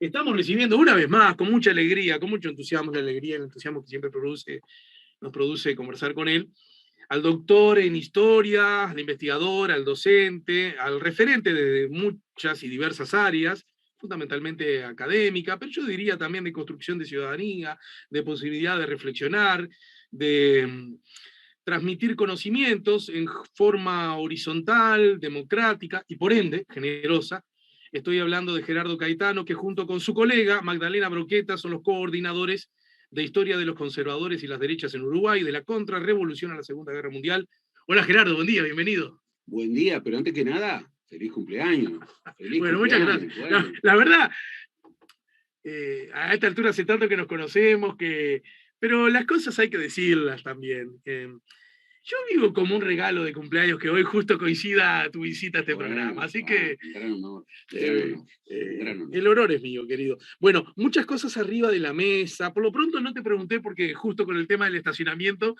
Estamos recibiendo una vez más, con mucha alegría, con mucho entusiasmo, la alegría y el entusiasmo que siempre nos produce conversar con él, al doctor en historia, al investigador, al docente, al referente de muchas y diversas áreas, fundamentalmente académica, pero yo diría también de construcción de ciudadanía, de posibilidad de reflexionar, de transmitir conocimientos en forma horizontal, democrática y por ende generosa. Estoy hablando de Gerardo Caetano, que junto con su colega Magdalena Broqueta son los coordinadores de Historia de los Conservadores y las Derechas en Uruguay, de la contrarrevolución a la Segunda Guerra Mundial. Hola Gerardo, buen día, bienvenido. Buen día, pero antes que nada, feliz cumpleaños. Feliz bueno, cumpleaños. Muchas gracias. Bueno. La verdad, a esta altura hace tanto que nos conocemos, pero las cosas hay que decirlas también. Yo vivo como un regalo de cumpleaños que hoy justo coincida tu visita a este programa, así que Gran honor. El honor es mío, querido. Bueno, muchas cosas arriba de la mesa. Por lo pronto no te pregunté porque justo con el tema del estacionamiento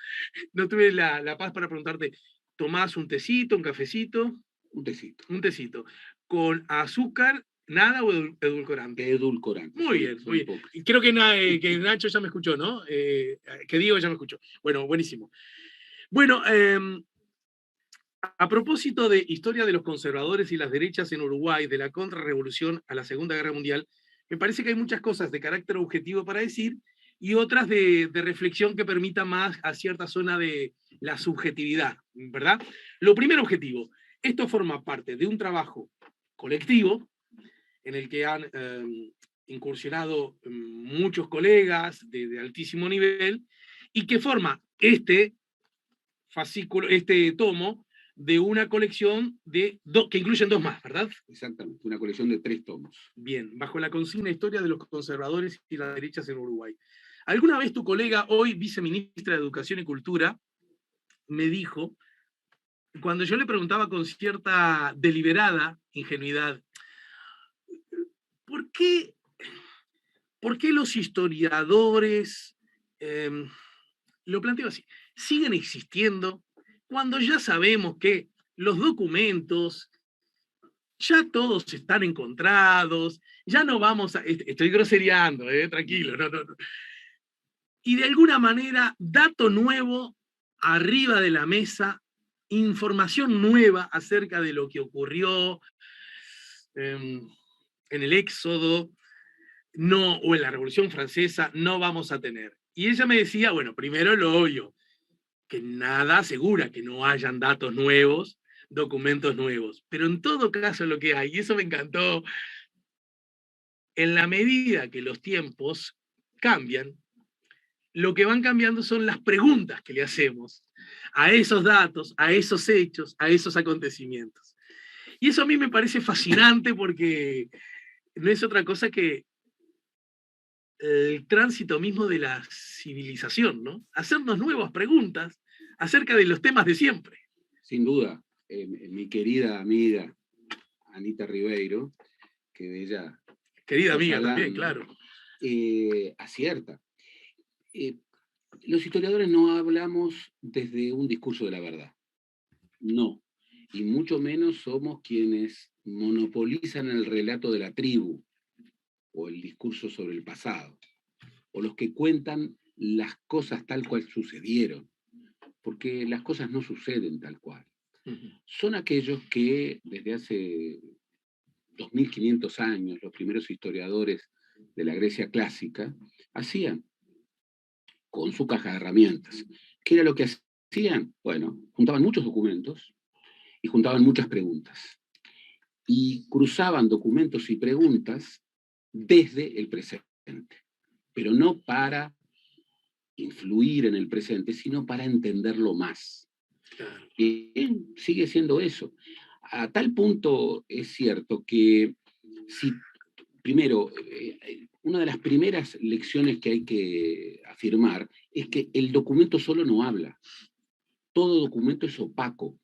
no tuve la paz para preguntarte, ¿tomás un tecito, un cafecito? Un tecito. Un tecito. ¿Con azúcar, nada o edulcorante? Edulcorante. Muy bien, muy bien. Y creo que Nacho ya me escuchó, ¿no? Que Diego ya me escuchó. Bueno, buenísimo. Bueno, a propósito de historia de los conservadores y las derechas en Uruguay, de la contrarrevolución a la Segunda Guerra Mundial, me parece que hay muchas cosas de carácter objetivo para decir y otras de reflexión que permita más a cierta zona de la subjetividad, ¿verdad? Lo primero objetivo, esto forma parte de un trabajo colectivo en el que han incursionado muchos colegas de altísimo nivel y que forma este fascículo, este tomo de una colección que incluyen dos más, ¿verdad? Exactamente, una colección de 3 tomos. Bien, bajo la consigna Historia de los Conservadores y las Derechas en Uruguay. Alguna vez tu colega, hoy viceministra de Educación y Cultura, me dijo, cuando yo le preguntaba con cierta deliberada ingenuidad, ¿por qué los historiadores, lo planteo así, siguen existiendo cuando ya sabemos que los documentos ya todos están encontrados, ya no vamos a... Estoy grosereando, tranquilo, no. Y de alguna manera, dato nuevo arriba de la mesa, información nueva acerca de lo que ocurrió en el Éxodo, no, o en la Revolución Francesa, no vamos a tener. Y ella me decía, bueno, primero lo obvio, que nada asegura que no hayan datos nuevos, documentos nuevos. Pero en todo caso lo que hay, y eso me encantó, en la medida que los tiempos cambian, lo que van cambiando son las preguntas que le hacemos a esos datos, a esos hechos, a esos acontecimientos. Y eso a mí me parece fascinante porque no es otra cosa que el tránsito mismo de la civilización, ¿no? Hacernos nuevas preguntas acerca de los temas de siempre. Sin duda, mi querida amiga Anita Ribeiro, que de ella... Querida amiga hablando, también, claro. Acierta. Los historiadores no hablamos desde un discurso de la verdad. No. Y mucho menos somos quienes monopolizan el relato de la tribu o el discurso sobre el pasado, o los que cuentan las cosas tal cual sucedieron, porque las cosas no suceden tal cual. Son aquellos que desde hace 2500 años, los primeros historiadores de la Grecia clásica, hacían con su caja de herramientas. ¿Qué era lo que hacían? Bueno, juntaban muchos documentos y juntaban muchas preguntas. Y cruzaban documentos y preguntas desde el presente, pero no para influir en el presente, sino para entenderlo más. Y sigue siendo eso. A tal punto es cierto que, si, primero, una de las primeras lecciones que hay que afirmar es que el documento solo no habla. Todo documento es opaco.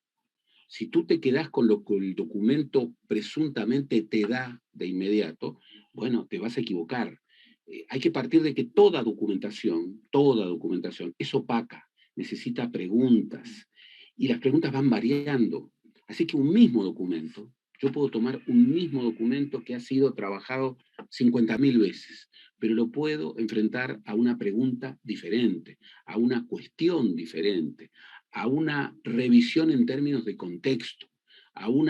Si tú te quedás con lo que el documento presuntamente te da de inmediato, bueno, te vas a equivocar. Hay que partir de que toda documentación es opaca, necesita preguntas, y las preguntas van variando. Así que un mismo documento, yo puedo tomar un mismo documento que ha sido trabajado 50.000 veces, pero lo puedo enfrentar a una pregunta diferente, a una cuestión diferente, a una revisión en términos de contexto, a un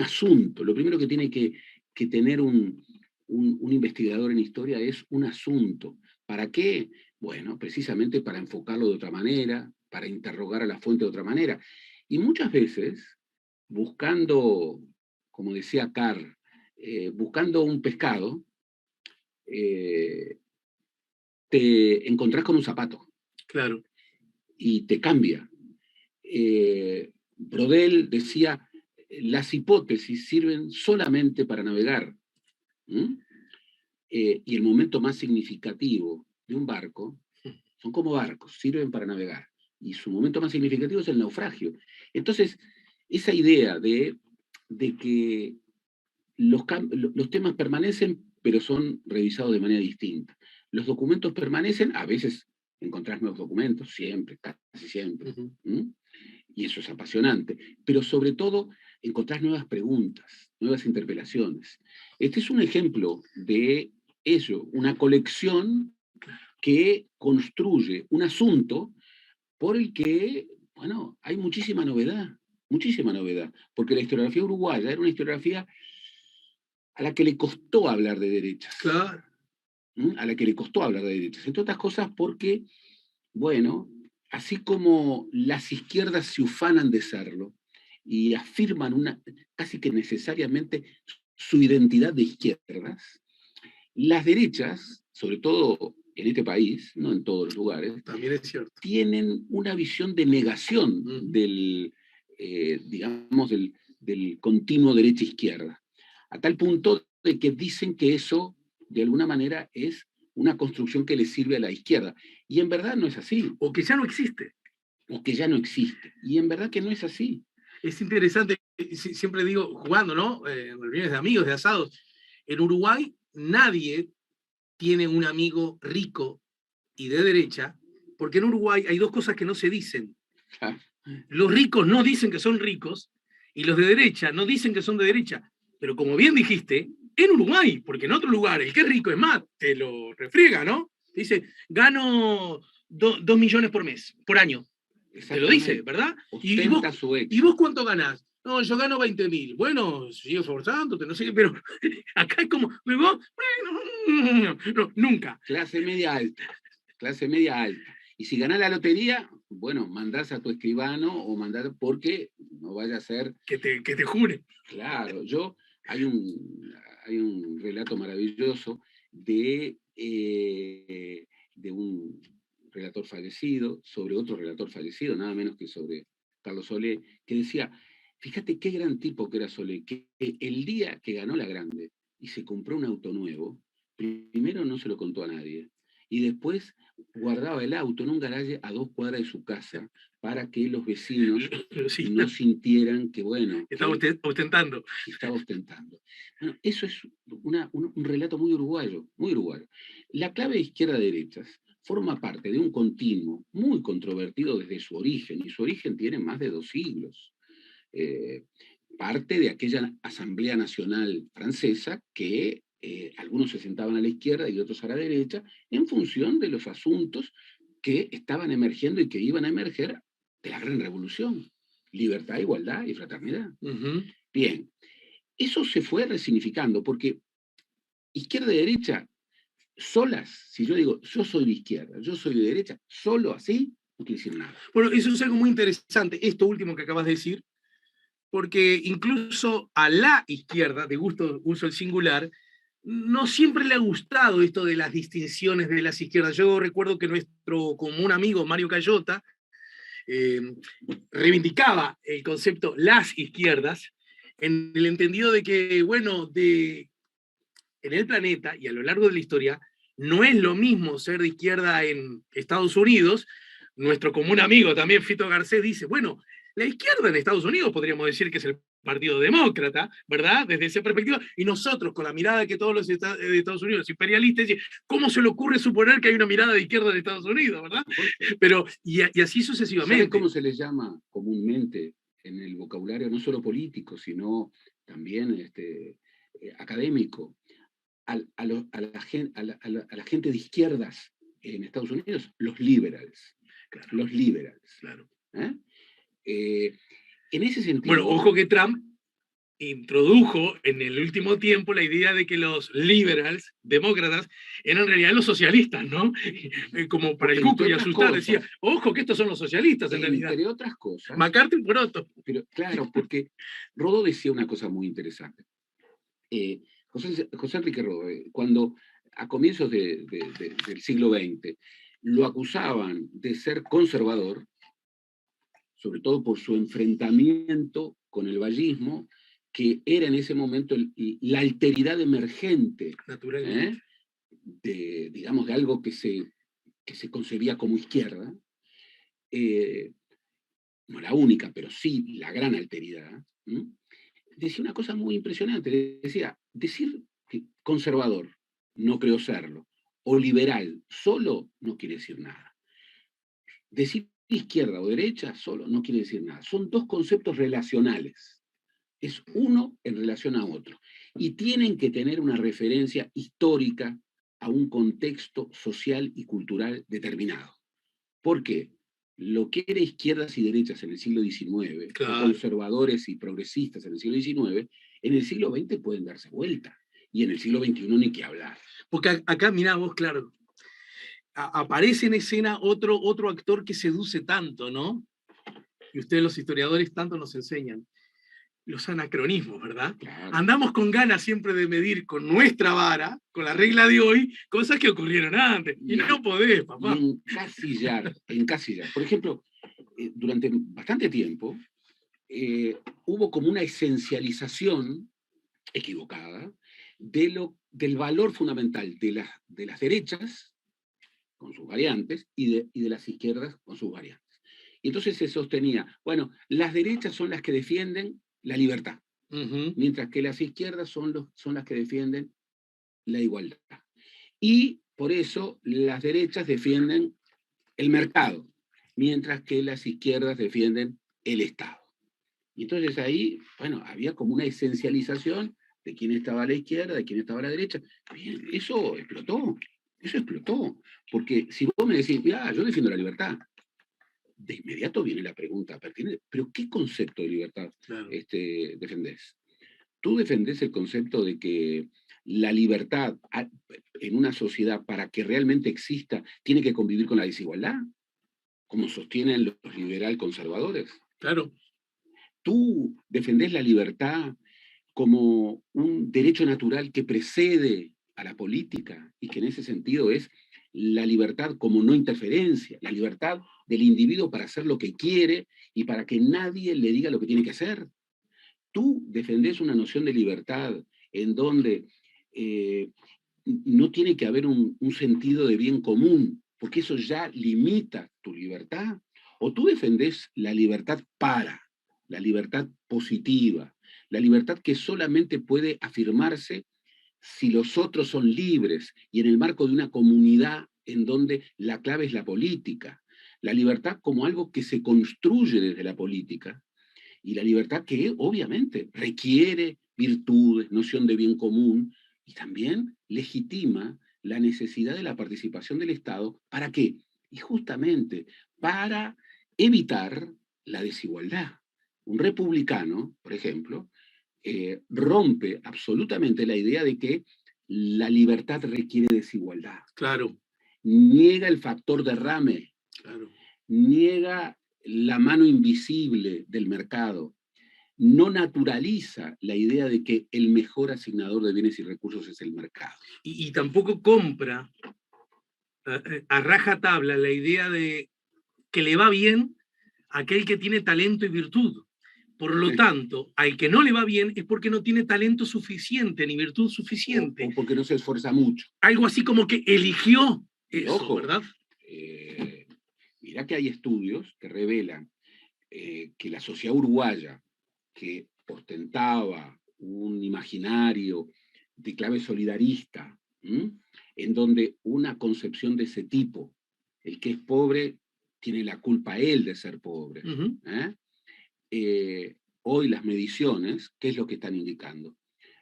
asunto. Lo primero que tiene que tener un investigador en historia es un asunto. ¿Para qué? Bueno, precisamente para enfocarlo de otra manera, para interrogar a la fuente de otra manera. Y muchas veces, buscando, como decía Carr, buscando un pescado, te encontrás con un zapato. Claro. Y te cambia. Brodel decía, las hipótesis sirven solamente para navegar. Y el momento más significativo de un barco, son como barcos, sirven para navegar. Y su momento más significativo es el naufragio. Entonces, esa idea de que los temas permanecen, pero son revisados de manera distinta. Los documentos permanecen, a veces encontrás nuevos documentos, siempre, casi siempre. Y eso es apasionante. Pero sobre todo, encontrás nuevas preguntas, nuevas interpelaciones. Este es un ejemplo de eso, una colección que construye un asunto por el que, bueno, hay muchísima novedad, porque la historiografía uruguaya era una historiografía a la que le costó hablar de derechas. Claro. A la que le costó hablar de derechas. Entre otras cosas porque, bueno, así como las izquierdas se ufanan de serlo y afirman casi que necesariamente su identidad de izquierdas, las derechas, sobre todo en este país, no en todos los lugares, también es cierto, tienen una visión de negación del, digamos, del continuo derecha-izquierda, a tal punto de que dicen que eso, de alguna manera, es una construcción que le sirve a la izquierda. Y en verdad no es así. o que ya no existe. O que ya no existe. Y en verdad que no es así. Es interesante, siempre digo, jugando, ¿no? En reuniones de amigos, de asados. En Uruguay nadie tiene un amigo rico y de derecha, porque en Uruguay hay dos cosas que no se dicen. Los ricos no dicen que son ricos y los de derecha no dicen que son de derecha. Pero como bien dijiste, en Uruguay, porque en otros lugares el que es rico es más, te lo refriega, ¿no? Dice, gano 2 millones por mes, por año. Te lo dice, ¿verdad? ¿Y vos cuánto ganás? No, yo gano 20.000. Bueno, sigo esforzándote, no sé qué, pero acá es como, vos, no, nunca. Clase media alta, clase media alta. Y si ganás la lotería, bueno, mandás a tu escribano o mandás, porque no vaya a ser... Que te jure. Claro, hay un relato maravilloso de un relator fallecido, sobre otro relator fallecido, nada menos que sobre Carlos Solé, que decía, fíjate qué gran tipo que era Solé, que el día que ganó la grande y se compró un auto nuevo, primero no se lo contó a nadie, y después guardaba el auto en un garaje a 2 cuadras de su casa para que los vecinos no sintieran que, bueno... Estaba ostentando. Estaba ostentando. Bueno, eso es un relato muy uruguayo, muy uruguayo. La clave de izquierda-derechas forma parte de un continuo muy controvertido desde su origen, y su origen tiene más de 2 siglos. Parte de aquella Asamblea Nacional Francesa que algunos se sentaban a la izquierda y otros a la derecha, en función de los asuntos que estaban emergiendo y que iban a emerger de la Gran Revolución. Libertad, igualdad y fraternidad. Bien, eso se fue resignificando, porque izquierda y derecha, solas, si yo digo, yo soy de izquierda, yo soy de derecha, solo así, no quiere decir nada. Bueno, eso es algo muy interesante, esto último que acabas de decir, porque incluso a la izquierda, de gusto uso el singular, no siempre le ha gustado esto de las distinciones de las izquierdas. Yo recuerdo que nuestro común amigo Mario Cayota reivindicaba el concepto las izquierdas en el entendido de que, bueno, en el planeta y a lo largo de la historia, no es lo mismo ser de izquierda en Estados Unidos. Nuestro común amigo también, Fito Garcés, dice, bueno, la izquierda en Estados Unidos podríamos decir que es el Partido Demócrata, ¿verdad? Desde esa perspectiva, y nosotros con la mirada que todos los de Estados Unidos imperialistas, ¿cómo se le ocurre suponer que hay una mirada de izquierda en Estados Unidos, ¿verdad? Pero, y así sucesivamente. ¿Sabes cómo se les llama comúnmente en el vocabulario, no solo político, sino también académico? a la gente de izquierdas en Estados Unidos, los liberals. Claro, Los liberals. claro. En ese sentido... Bueno, ojo que Trump introdujo en el último tiempo la idea de que los liberals, demócratas, eran en realidad los socialistas, ¿no? Como para el cuco y asustar, decía, ojo que estos son los socialistas en realidad. Entre otras cosas. McCarthy por otro. Pero claro, porque Rodó decía una cosa muy interesante. José Enrique Rodó, cuando a comienzos del siglo XX lo acusaban de ser conservador, sobre todo por su enfrentamiento con el vallismo, que era en ese momento la alteridad emergente, naturalmente, digamos, de algo que se concebía como izquierda, no la única, pero sí la gran alteridad, decía una cosa muy impresionante, decía, decir que conservador, no creo serlo, o liberal, solo no quiere decir nada. Decir izquierda o derecha solo no quiere decir nada. Son dos conceptos relacionales. Es uno en relación a otro. Y tienen que tener una referencia histórica a un contexto social y cultural determinado. ¿Por qué? Lo que era izquierdas y derechas en el siglo XIX, claro, o conservadores y progresistas en el siglo XIX, en el siglo XX pueden darse vuelta. Y en el siglo XXI ni que hablar. Porque acá, mirá vos, claro, aparece en escena otro actor que seduce tanto, ¿no? Y ustedes los historiadores tanto nos enseñan. Los anacronismos, ¿verdad? Claro. Andamos con ganas siempre de medir con nuestra vara, con la regla de hoy, cosas que ocurrieron antes. Y no podés, papá. Y encasillar. Por ejemplo, durante bastante tiempo hubo como una esencialización equivocada del valor fundamental de las derechas, con sus variantes, y de las izquierdas, con sus variantes. Y entonces se sostenía, bueno, las derechas son las que defienden la libertad, mientras que las izquierdas son las que defienden la igualdad. Y por eso las derechas defienden el mercado, mientras que las izquierdas defienden el Estado. Y entonces ahí, bueno, había como una esencialización de quién estaba a la izquierda, de quién estaba a la derecha. Bien, eso explotó, porque si vos me decís, mira, yo defiendo la libertad, de inmediato viene la pregunta pertinente, pero ¿qué concepto de libertad defendés? Tú defendés el concepto de que la libertad en una sociedad, para que realmente exista, tiene que convivir con la desigualdad, como sostienen los liberal conservadores. Claro. Tú defendés la libertad como un derecho natural que precede a la política y que en ese sentido es la libertad como no interferencia, la libertad del individuo para hacer lo que quiere y para que nadie le diga lo que tiene que hacer. Tú defendés una noción de libertad en donde no tiene que haber un sentido de bien común, porque eso ya limita tu libertad. O tú defendés la libertad la libertad positiva, la libertad que solamente puede afirmarse si los otros son libres y en el marco de una comunidad en donde la clave es la política. La libertad como algo que se construye desde la política y la libertad que obviamente requiere virtudes, noción de bien común y también legitima la necesidad de la participación del Estado. ¿Para qué? Y justamente para evitar la desigualdad. Un republicano, por ejemplo, rompe absolutamente la idea de que la libertad requiere desigualdad. Claro. Niega el factor derrame. Claro. Niega la mano invisible del mercado. No naturaliza la idea de que el mejor asignador de bienes y recursos es el mercado. Y tampoco compra a rajatabla la idea de que le va bien a aquel que tiene talento y virtud. Por lo tanto, al que no le va bien es porque no tiene talento suficiente ni virtud suficiente. O porque no se esfuerza mucho. Algo así como que eligió eso, ojo, ¿verdad? Mirá que hay estudios que revelan que la sociedad uruguaya, que ostentaba un imaginario de clave solidarista, en donde una concepción de ese tipo, el que es pobre tiene la culpa él de ser pobre. Hoy las mediciones, ¿qué es lo que están indicando?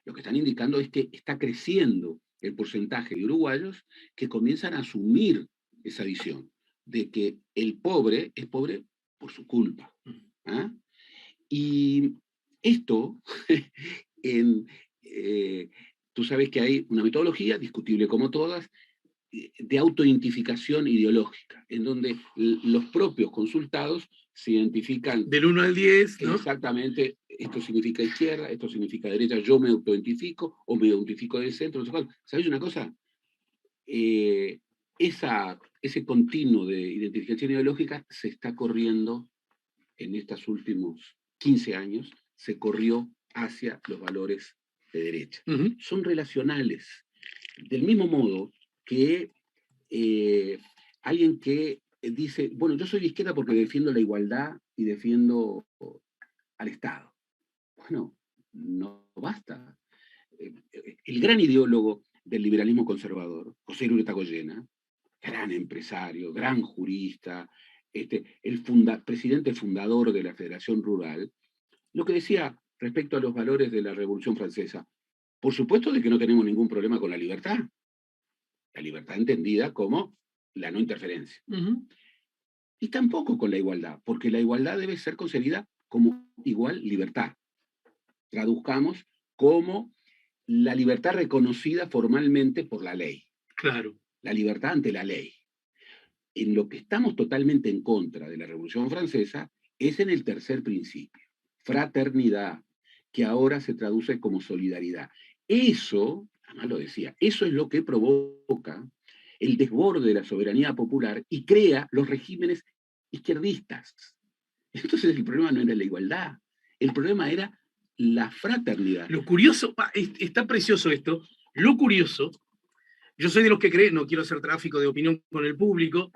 Lo que están indicando es que está creciendo el porcentaje de uruguayos que comienzan a asumir esa visión de que el pobre es pobre por su culpa. ¿Ah? Y esto, en, tú sabes que hay una metodología, discutible como todas, de autoidentificación ideológica, en donde los propios consultados se identifican del 1 al 10, ¿no? Exactamente, esto significa izquierda, esto significa derecha, yo me autoidentifico o me identifico del centro. ¿Sabéis una cosa? Ese continuo de identificación ideológica se está corriendo en estos últimos 15 años, se corrió hacia los valores de derecha. Son relacionales. Del mismo modo que alguien que dice, bueno, yo soy de izquierda porque defiendo la igualdad y defiendo al Estado. Bueno, no basta. El gran ideólogo del liberalismo conservador, José Luis Goyena, gran empresario, gran jurista, el presidente fundador de la Federación Rural, lo que decía respecto a los valores de la Revolución Francesa, por supuesto de que no tenemos ningún problema con la libertad entendida como la no interferencia. Y tampoco con la igualdad, porque la igualdad debe ser concebida como igual libertad. Traduzcamos como la libertad reconocida formalmente por la ley. Claro. La libertad ante la ley. En lo que estamos totalmente en contra de la Revolución Francesa es en el tercer principio, fraternidad, que ahora se traduce como solidaridad. Eso, además lo decía, eso es lo que provoca el desborde de la soberanía popular y crea los regímenes izquierdistas. Entonces el problema no era la igualdad, el problema era la fraternidad. Lo curioso, está precioso esto, lo curioso, yo soy de los que cree, no quiero hacer tráfico de opinión con el público,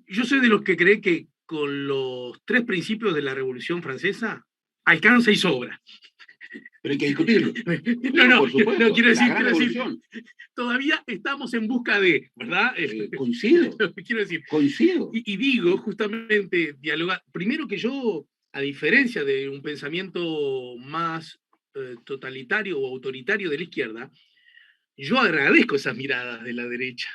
yo soy de los que cree que con los 3 principios de la Revolución Francesa alcanza y sobra. Pero hay que discutirlo. No, por supuesto, no, quiero decir, todavía estamos en busca de, ¿verdad? Coincido. Quiero decir, coincido. Y digo, justamente, dialogar, primero que yo, a diferencia de un pensamiento más totalitario o autoritario de la izquierda, yo agradezco esas miradas de la derecha,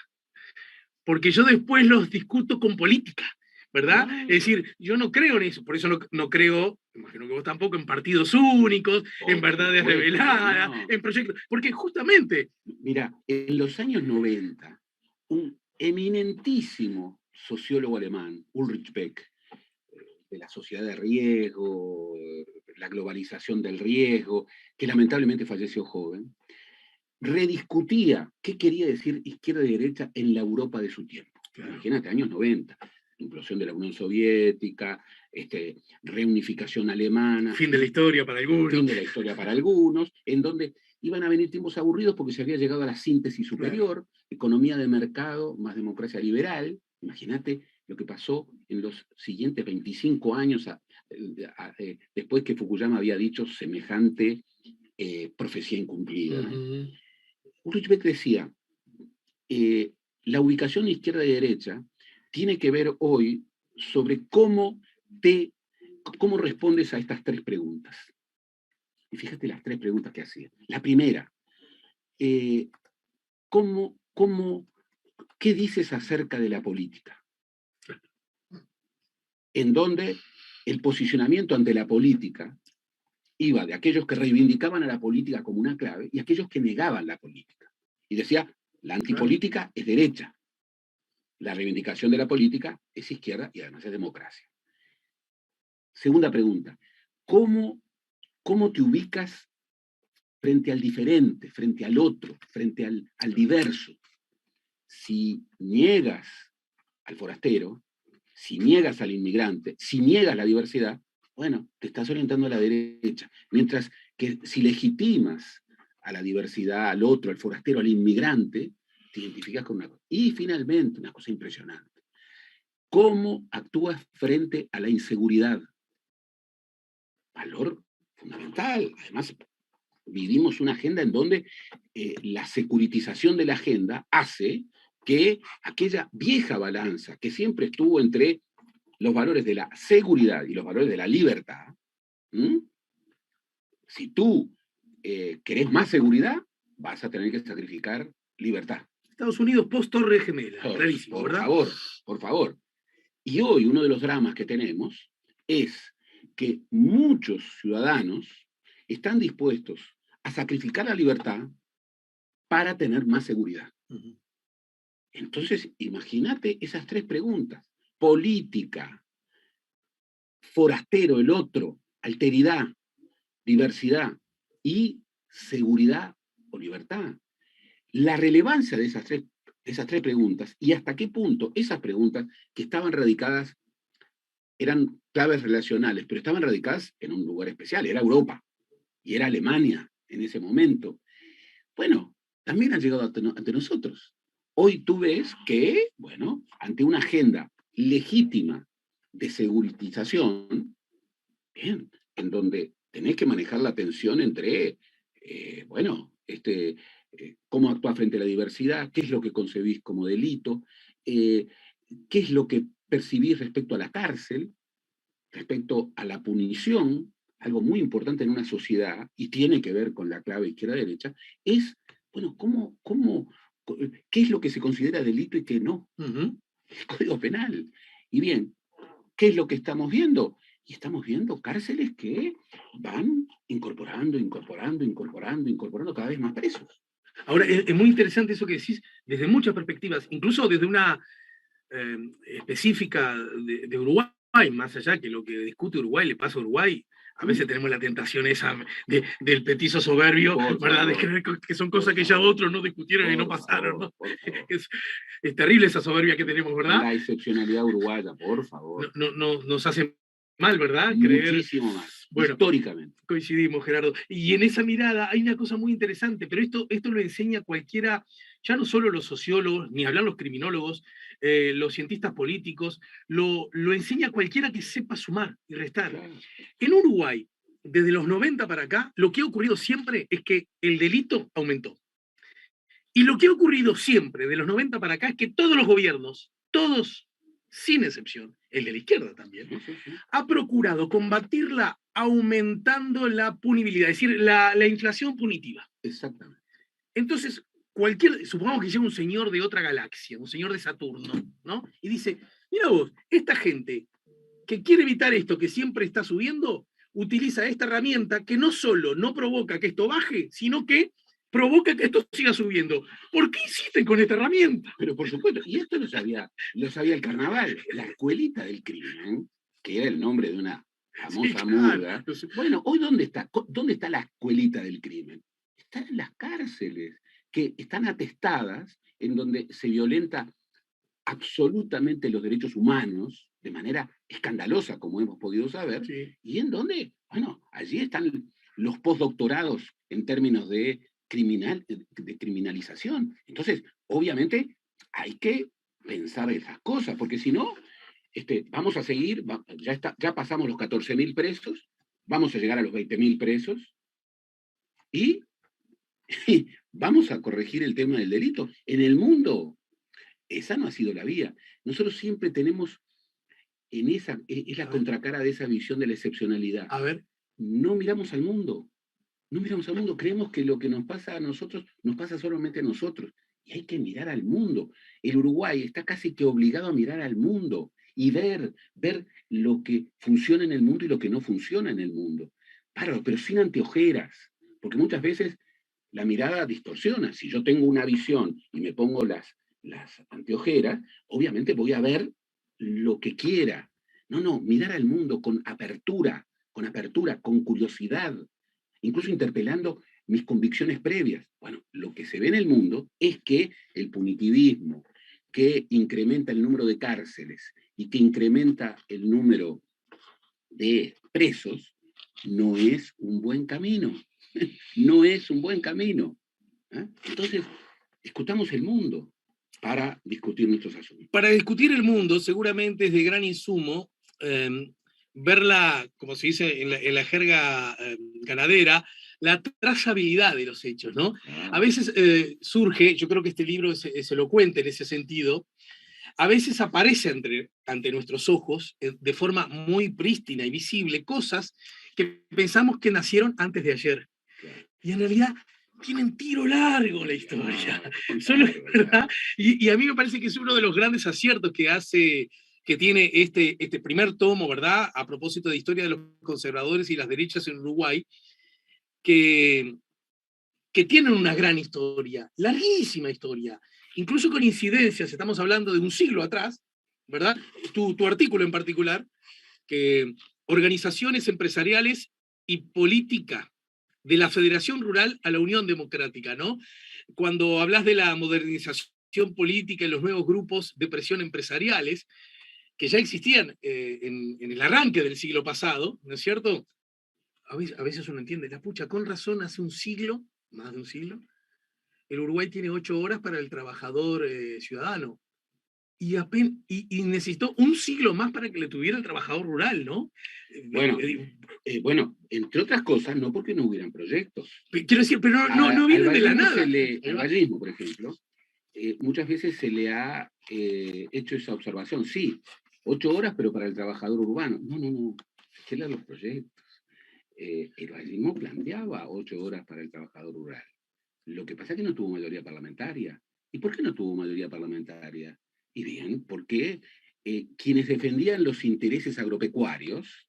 porque yo después los discuto con política, ¿verdad? No. Es decir, yo no creo en eso, por eso no creo, imagino que vos tampoco, en partidos únicos, en verdades reveladas, en proyectos, porque justamente... Mira, en los años 90, un eminentísimo sociólogo alemán, Ulrich Beck, de la sociedad de riesgo, la globalización del riesgo, que lamentablemente falleció joven, rediscutía qué quería decir izquierda y derecha en la Europa de su tiempo. Claro. Imagínate, años 90, implosión de la Unión Soviética, reunificación alemana. Fin de la historia para algunos. Fin de la historia para algunos, en donde iban a venir tiempos aburridos porque se había llegado a la síntesis superior, claro. Economía de mercado más democracia liberal. Imagínate lo que pasó en los siguientes 25 años después que Fukuyama había dicho semejante profecía incumplida. Ulrich Beck decía, la ubicación izquierda y derecha tiene que ver hoy sobre cómo respondes a estas 3 preguntas. Y fíjate las 3 preguntas que hacía. La primera, ¿qué dices acerca de la política? En donde el posicionamiento ante la política iba de aquellos que reivindicaban a la política como una clave y aquellos que negaban la política. Y decía, la antipolítica es derecha, la reivindicación de la política es izquierda y además es democracia. Segunda pregunta, ¿cómo te ubicas frente al diferente, frente al otro, frente al diverso? Si niegas al forastero, si niegas al inmigrante, si niegas la diversidad, bueno, te estás orientando a la derecha. Mientras que si legitimas a la diversidad, al otro, al forastero, al inmigrante, te identificas con una cosa. Y finalmente, una cosa impresionante, ¿cómo actúas frente a la inseguridad? Valor fundamental. Además, vivimos una agenda en donde la securitización de la agenda hace que aquella vieja balanza que siempre estuvo entre los valores de la seguridad y los valores de la libertad, si tú querés más seguridad, vas a tener que sacrificar libertad. Estados Unidos post-Torre Gemela, clarísimo, Por ¿verdad? favor, por favor. Y hoy uno de los dramas que tenemos es que muchos ciudadanos están dispuestos a sacrificar la libertad para tener más seguridad. Ujú. Entonces, imagínate esas tres preguntas. Política, forastero, el otro, alteridad, diversidad y seguridad o libertad. La relevancia de esas tres preguntas y hasta qué punto esas preguntas que estaban radicadas eran claves relacionales, pero estaban radicadas en un lugar especial, era Europa y era Alemania en ese momento. Bueno, también han llegado ante nosotros. Hoy tú ves que, bueno, ante una agenda legítima de seguritización, bien, en donde tenés que manejar la tensión entre, bueno, cómo actuar frente a la diversidad, qué es lo que concebís como delito, eh, qué es lo que percibís respecto a la cárcel, respecto a la punición, algo muy importante en una sociedad, y tiene que ver con la clave izquierda-derecha, es, bueno, qué es lo que se considera delito y qué no. Uh-huh. El Código Penal. Y bien, ¿qué es lo que estamos viendo? Y estamos viendo cárceles que van incorporando cada vez más presos. Ahora, es muy interesante eso que decís desde muchas perspectivas, incluso desde una específica de Uruguay, más allá que lo que discute Uruguay le pasa a Uruguay. A veces tenemos la tentación esa del petizo soberbio, ¿verdad? De creer que son cosas que ya otros no discutieron y no pasaron, ¿no? Es terrible esa soberbia que tenemos, ¿verdad? La excepcionalidad uruguaya, por favor. Nos hace mal, ¿verdad? Muchísimo más, bueno, históricamente. Coincidimos, Gerardo. Y en esa mirada hay una cosa muy interesante, pero esto lo enseña cualquiera, ya no solo los sociólogos, ni hablar los criminólogos, los cientistas políticos, lo enseña cualquiera que sepa sumar y restar. Claro. En Uruguay, desde los 90 para acá, lo que ha ocurrido siempre es que el delito aumentó. Y lo que ha ocurrido siempre, de los 90 para acá, es que todos los gobiernos, todos, sin excepción, el de la izquierda también, ha procurado combatirla aumentando la punibilidad, es decir, la inflación punitiva. Exactamente. Entonces, supongamos que llega un señor de otra galaxia, un señor de Saturno, ¿no? Y dice, mira vos, esta gente que quiere evitar esto, que siempre está subiendo, utiliza esta herramienta que no solo no provoca que esto baje, sino que provoca que esto siga subiendo. ¿Por qué insisten con esta herramienta? Pero por supuesto, y esto lo sabía el carnaval, la escuelita del crimen, que era el nombre de una famosa murga. Bueno, hoy ¿dónde está la escuelita del crimen? Está en las cárceles, que están atestadas, en donde se violenta absolutamente los derechos humanos, de manera escandalosa, como hemos podido saber, sí. Y en donde, bueno, allí están los postdoctorados en términos de criminalización. Entonces, obviamente, hay que pensar esas cosas, porque si no, vamos a seguir, ya pasamos los 14.000 presos, vamos a llegar a los 20.000 presos, y vamos a corregir el tema del delito. En el mundo, esa no ha sido la vía. Nosotros siempre tenemos es la contracara de esa visión de la excepcionalidad. A ver. No miramos al mundo. No miramos al mundo, creemos que lo que nos pasa a nosotros nos pasa solamente a nosotros. Y hay que mirar al mundo. El Uruguay está casi que obligado a mirar al mundo y ver lo que funciona en el mundo y lo que no funciona en el mundo. Claro, pero sin anteojeras, porque muchas veces la mirada distorsiona. Si yo tengo una visión y me pongo las anteojeras, obviamente voy a ver lo que quiera. No, mirar al mundo con apertura, con curiosidad, incluso interpelando mis convicciones previas. Bueno, lo que se ve en el mundo es que el punitivismo, que incrementa el número de cárceles y que incrementa el número de presos, no es un buen camino. No es un buen camino. ¿Eh? Entonces, discutamos el mundo para discutir nuestros asuntos. Para discutir el mundo, seguramente es de gran insumo verla, como se dice en la jerga ganadera, la trazabilidad de los hechos, ¿no? A veces surge, yo creo que este libro es elocuente en ese sentido, a veces aparece ante nuestros ojos de forma muy prístina y visible cosas que pensamos que nacieron antes de ayer. Y en realidad tienen tiro largo la historia. No, Solo, claro, ¿verdad? Y a mí me parece que es uno de los grandes aciertos que tiene este primer tomo, ¿verdad? A propósito de historia de los conservadores y las derechas en Uruguay, que, que tienen una gran historia, larguísima historia, incluso con incidencias, estamos hablando de un siglo atrás, ¿verdad? Tu artículo en particular, que organizaciones empresariales y política de la Federación Rural a la Unión Democrática, ¿no? Cuando hablas de la modernización política y los nuevos grupos de presión empresariales, que ya existían en el arranque del siglo pasado, ¿no es cierto? A veces uno entiende, la pucha, con razón, hace un siglo, más de un siglo, el Uruguay tiene 8 horas para el trabajador ciudadano. Y necesitó un siglo más para que le tuviera el trabajador rural, ¿no? Bueno, bueno, entre otras cosas, no porque no hubieran proyectos. Quiero decir, pero no Al vienen de la vallismo, nada. al vallismo, por ejemplo, muchas veces se le ha hecho esa observación. Sí, 8 horas, pero para el trabajador urbano. No, no, no. Se lean los proyectos. El vallismo planteaba 8 horas para el trabajador rural. Lo que pasa es que no tuvo mayoría parlamentaria. ¿Y por qué no tuvo mayoría parlamentaria? Y bien, porque quienes defendían los intereses agropecuarios,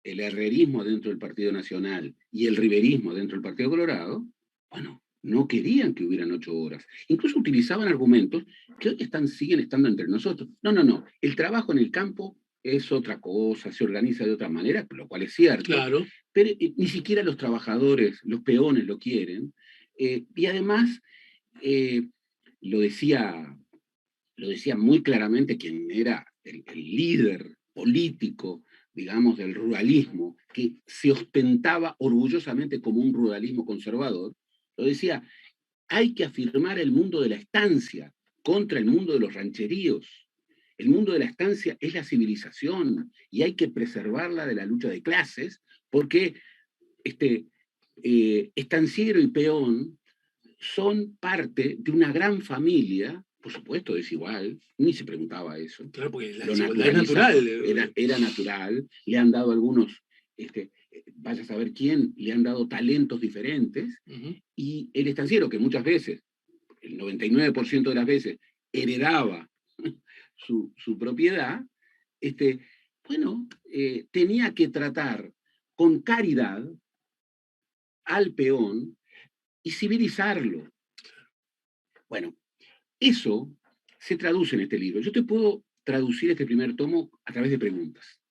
el herrerismo dentro del Partido Nacional y el riverismo dentro del Partido Colorado, bueno, no querían que hubieran 8 horas. Incluso utilizaban argumentos que hoy siguen estando entre nosotros. No, no, no. El trabajo en el campo es otra cosa, se organiza de otra manera, lo cual es cierto. Claro. Pero ni siquiera los trabajadores, los peones lo quieren. Y además, eh, lo decía muy claramente quien era el líder político, digamos, del ruralismo, que se ostentaba orgullosamente como un ruralismo conservador, lo decía, hay que afirmar el mundo de la estancia contra el mundo de los rancheríos. El mundo de la estancia es la civilización y hay que preservarla de la lucha de clases porque estanciero y peón son parte de una gran familia, por supuesto desigual, ni se preguntaba eso. Claro, porque la Lo desigualdad es naturalizaba, natural. era natural, le han dado algunos, vaya a saber quién, le han dado talentos diferentes, y el estanciero, que muchas veces, el 99% de las veces, heredaba su propiedad, bueno, tenía que tratar con caridad al peón y civilizarlo. Bueno, eso se traduce en este libro. Yo te puedo traducir este primer tomo a través de preguntas.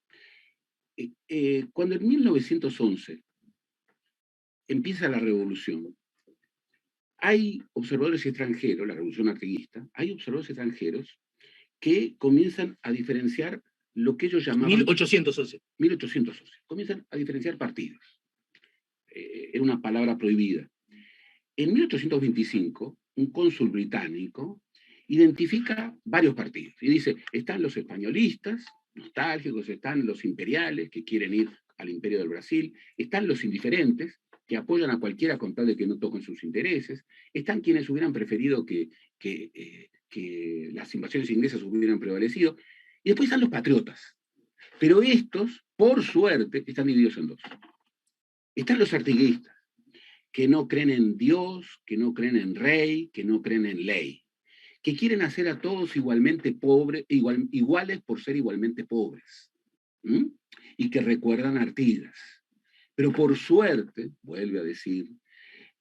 Cuando en 1911 empieza la revolución, hay observadores extranjeros, la revolución artiguista, hay observadores extranjeros que comienzan a diferenciar lo que ellos llamaban... 1811. 1811. Comienzan a diferenciar partidos. Era una palabra prohibida. En 1825, un cónsul británico identifica varios partidos y dice, están los españolistas, nostálgicos, están los imperiales que quieren ir al imperio del Brasil, están los indiferentes que apoyan a cualquiera con tal de que no toquen sus intereses, están quienes hubieran preferido que las invasiones inglesas hubieran prevalecido, y después están los patriotas. Pero estos, por suerte, están divididos en dos. Están los artiguistas, que no creen en Dios, que no creen en rey, que no creen en ley, que quieren hacer a todos igualmente pobres, iguales por ser igualmente pobres, y que recuerdan a Artigas. Pero por suerte, vuelve a decir,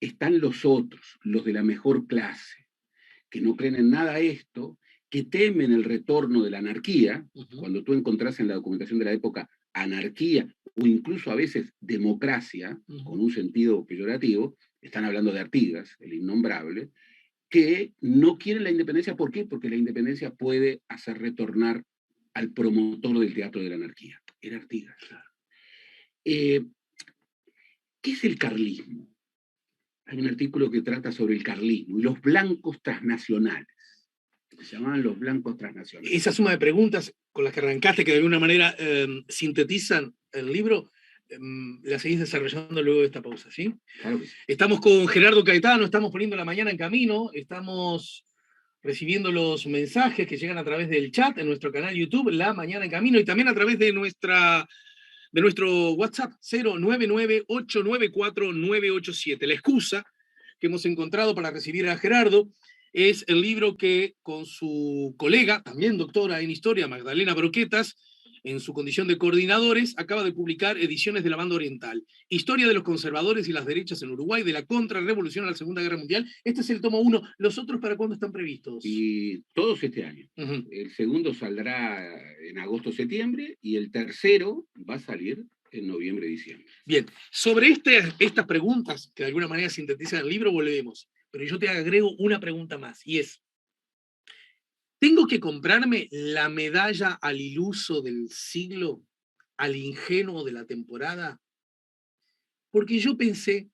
están los otros, los de la mejor clase, que no creen en nada esto, que temen el retorno de la anarquía. Cuando tú encontrás en la documentación de la época anarquía o incluso a veces democracia, con un sentido peyorativo, están hablando de Artigas, el innombrable, que no quieren la independencia. ¿Por qué? Porque la independencia puede hacer retornar al promotor del teatro de la anarquía. Era Artigas. ¿Qué es el carlismo? Hay un artículo que trata sobre el carlismo y los blancos transnacionales. Se llamaban los blancos transnacionales. Esa suma de preguntas con las que arrancaste, que de alguna manera sintetizan el libro, la seguís desarrollando luego de esta pausa, ¿sí? Claro que sí. Estamos con Gerardo Caetano, estamos poniendo la mañana en camino, estamos recibiendo los mensajes que llegan a través del chat en nuestro canal YouTube, La Mañana en Camino, y también a través de nuestro WhatsApp 099-894-987. La excusa que hemos encontrado para recibir a Gerardo es el libro que con su colega, también doctora en historia, Magdalena Broquetas, en su condición de coordinadores, acaba de publicar Ediciones de la Banda Oriental, Historia de los conservadores y las derechas en Uruguay, de la contrarrevolución a la Segunda Guerra Mundial. Este es el tomo 1. ¿Los otros para cuándo están previstos? Y todos este año. El segundo saldrá en agosto-septiembre y el tercero va a salir en noviembre-diciembre. Bien, sobre estas preguntas, que de alguna manera sintetizan el libro, volvemos. Pero yo te agrego una pregunta más, y es, ¿tengo que comprarme la medalla al iluso del siglo, al ingenuo de la temporada? Porque yo pensé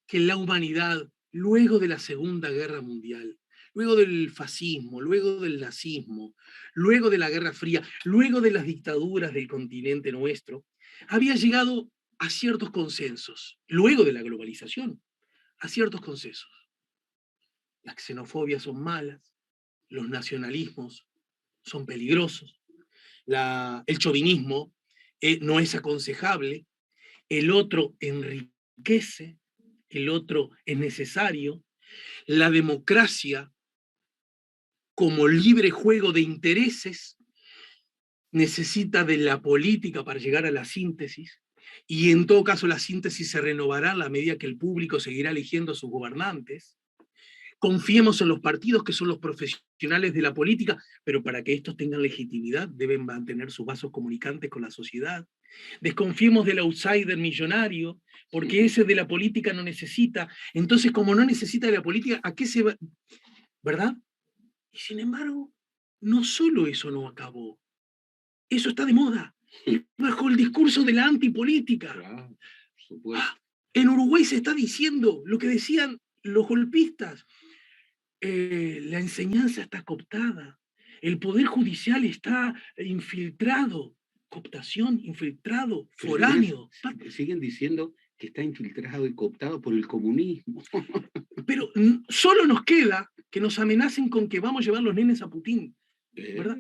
que la humanidad, luego de la Segunda Guerra Mundial, luego del fascismo, luego del nazismo, luego de la Guerra Fría, luego de las dictaduras del continente nuestro, había llegado a ciertos consensos, luego de la globalización, a ciertos consensos. Las xenofobias son malas, los nacionalismos son peligrosos, el chauvinismo no es aconsejable, el otro enriquece, el otro es necesario, la democracia como libre juego de intereses necesita de la política para llegar a la síntesis, y en todo caso la síntesis se renovará a la medida que el público seguirá eligiendo a sus gobernantes. Confiemos en los partidos, que son los profesionales de la política, pero para que estos tengan legitimidad deben mantener sus vasos comunicantes con la sociedad. Desconfiemos del outsider millonario, porque ese de la política no necesita. Entonces, como no necesita de la política, ¿a qué se va? ¿Verdad? Y sin embargo, no solo eso no acabó, eso está de moda, bajo el discurso de la antipolítica. Claro, por supuesto. En Uruguay se está diciendo lo que decían los golpistas. La enseñanza está cooptada, el poder judicial está infiltrado, cooptación, infiltrado, foráneo. Siguen diciendo que está infiltrado y cooptado por el comunismo. Pero solo nos queda que nos amenacen con que vamos a llevar los nenes a Putin, ¿verdad?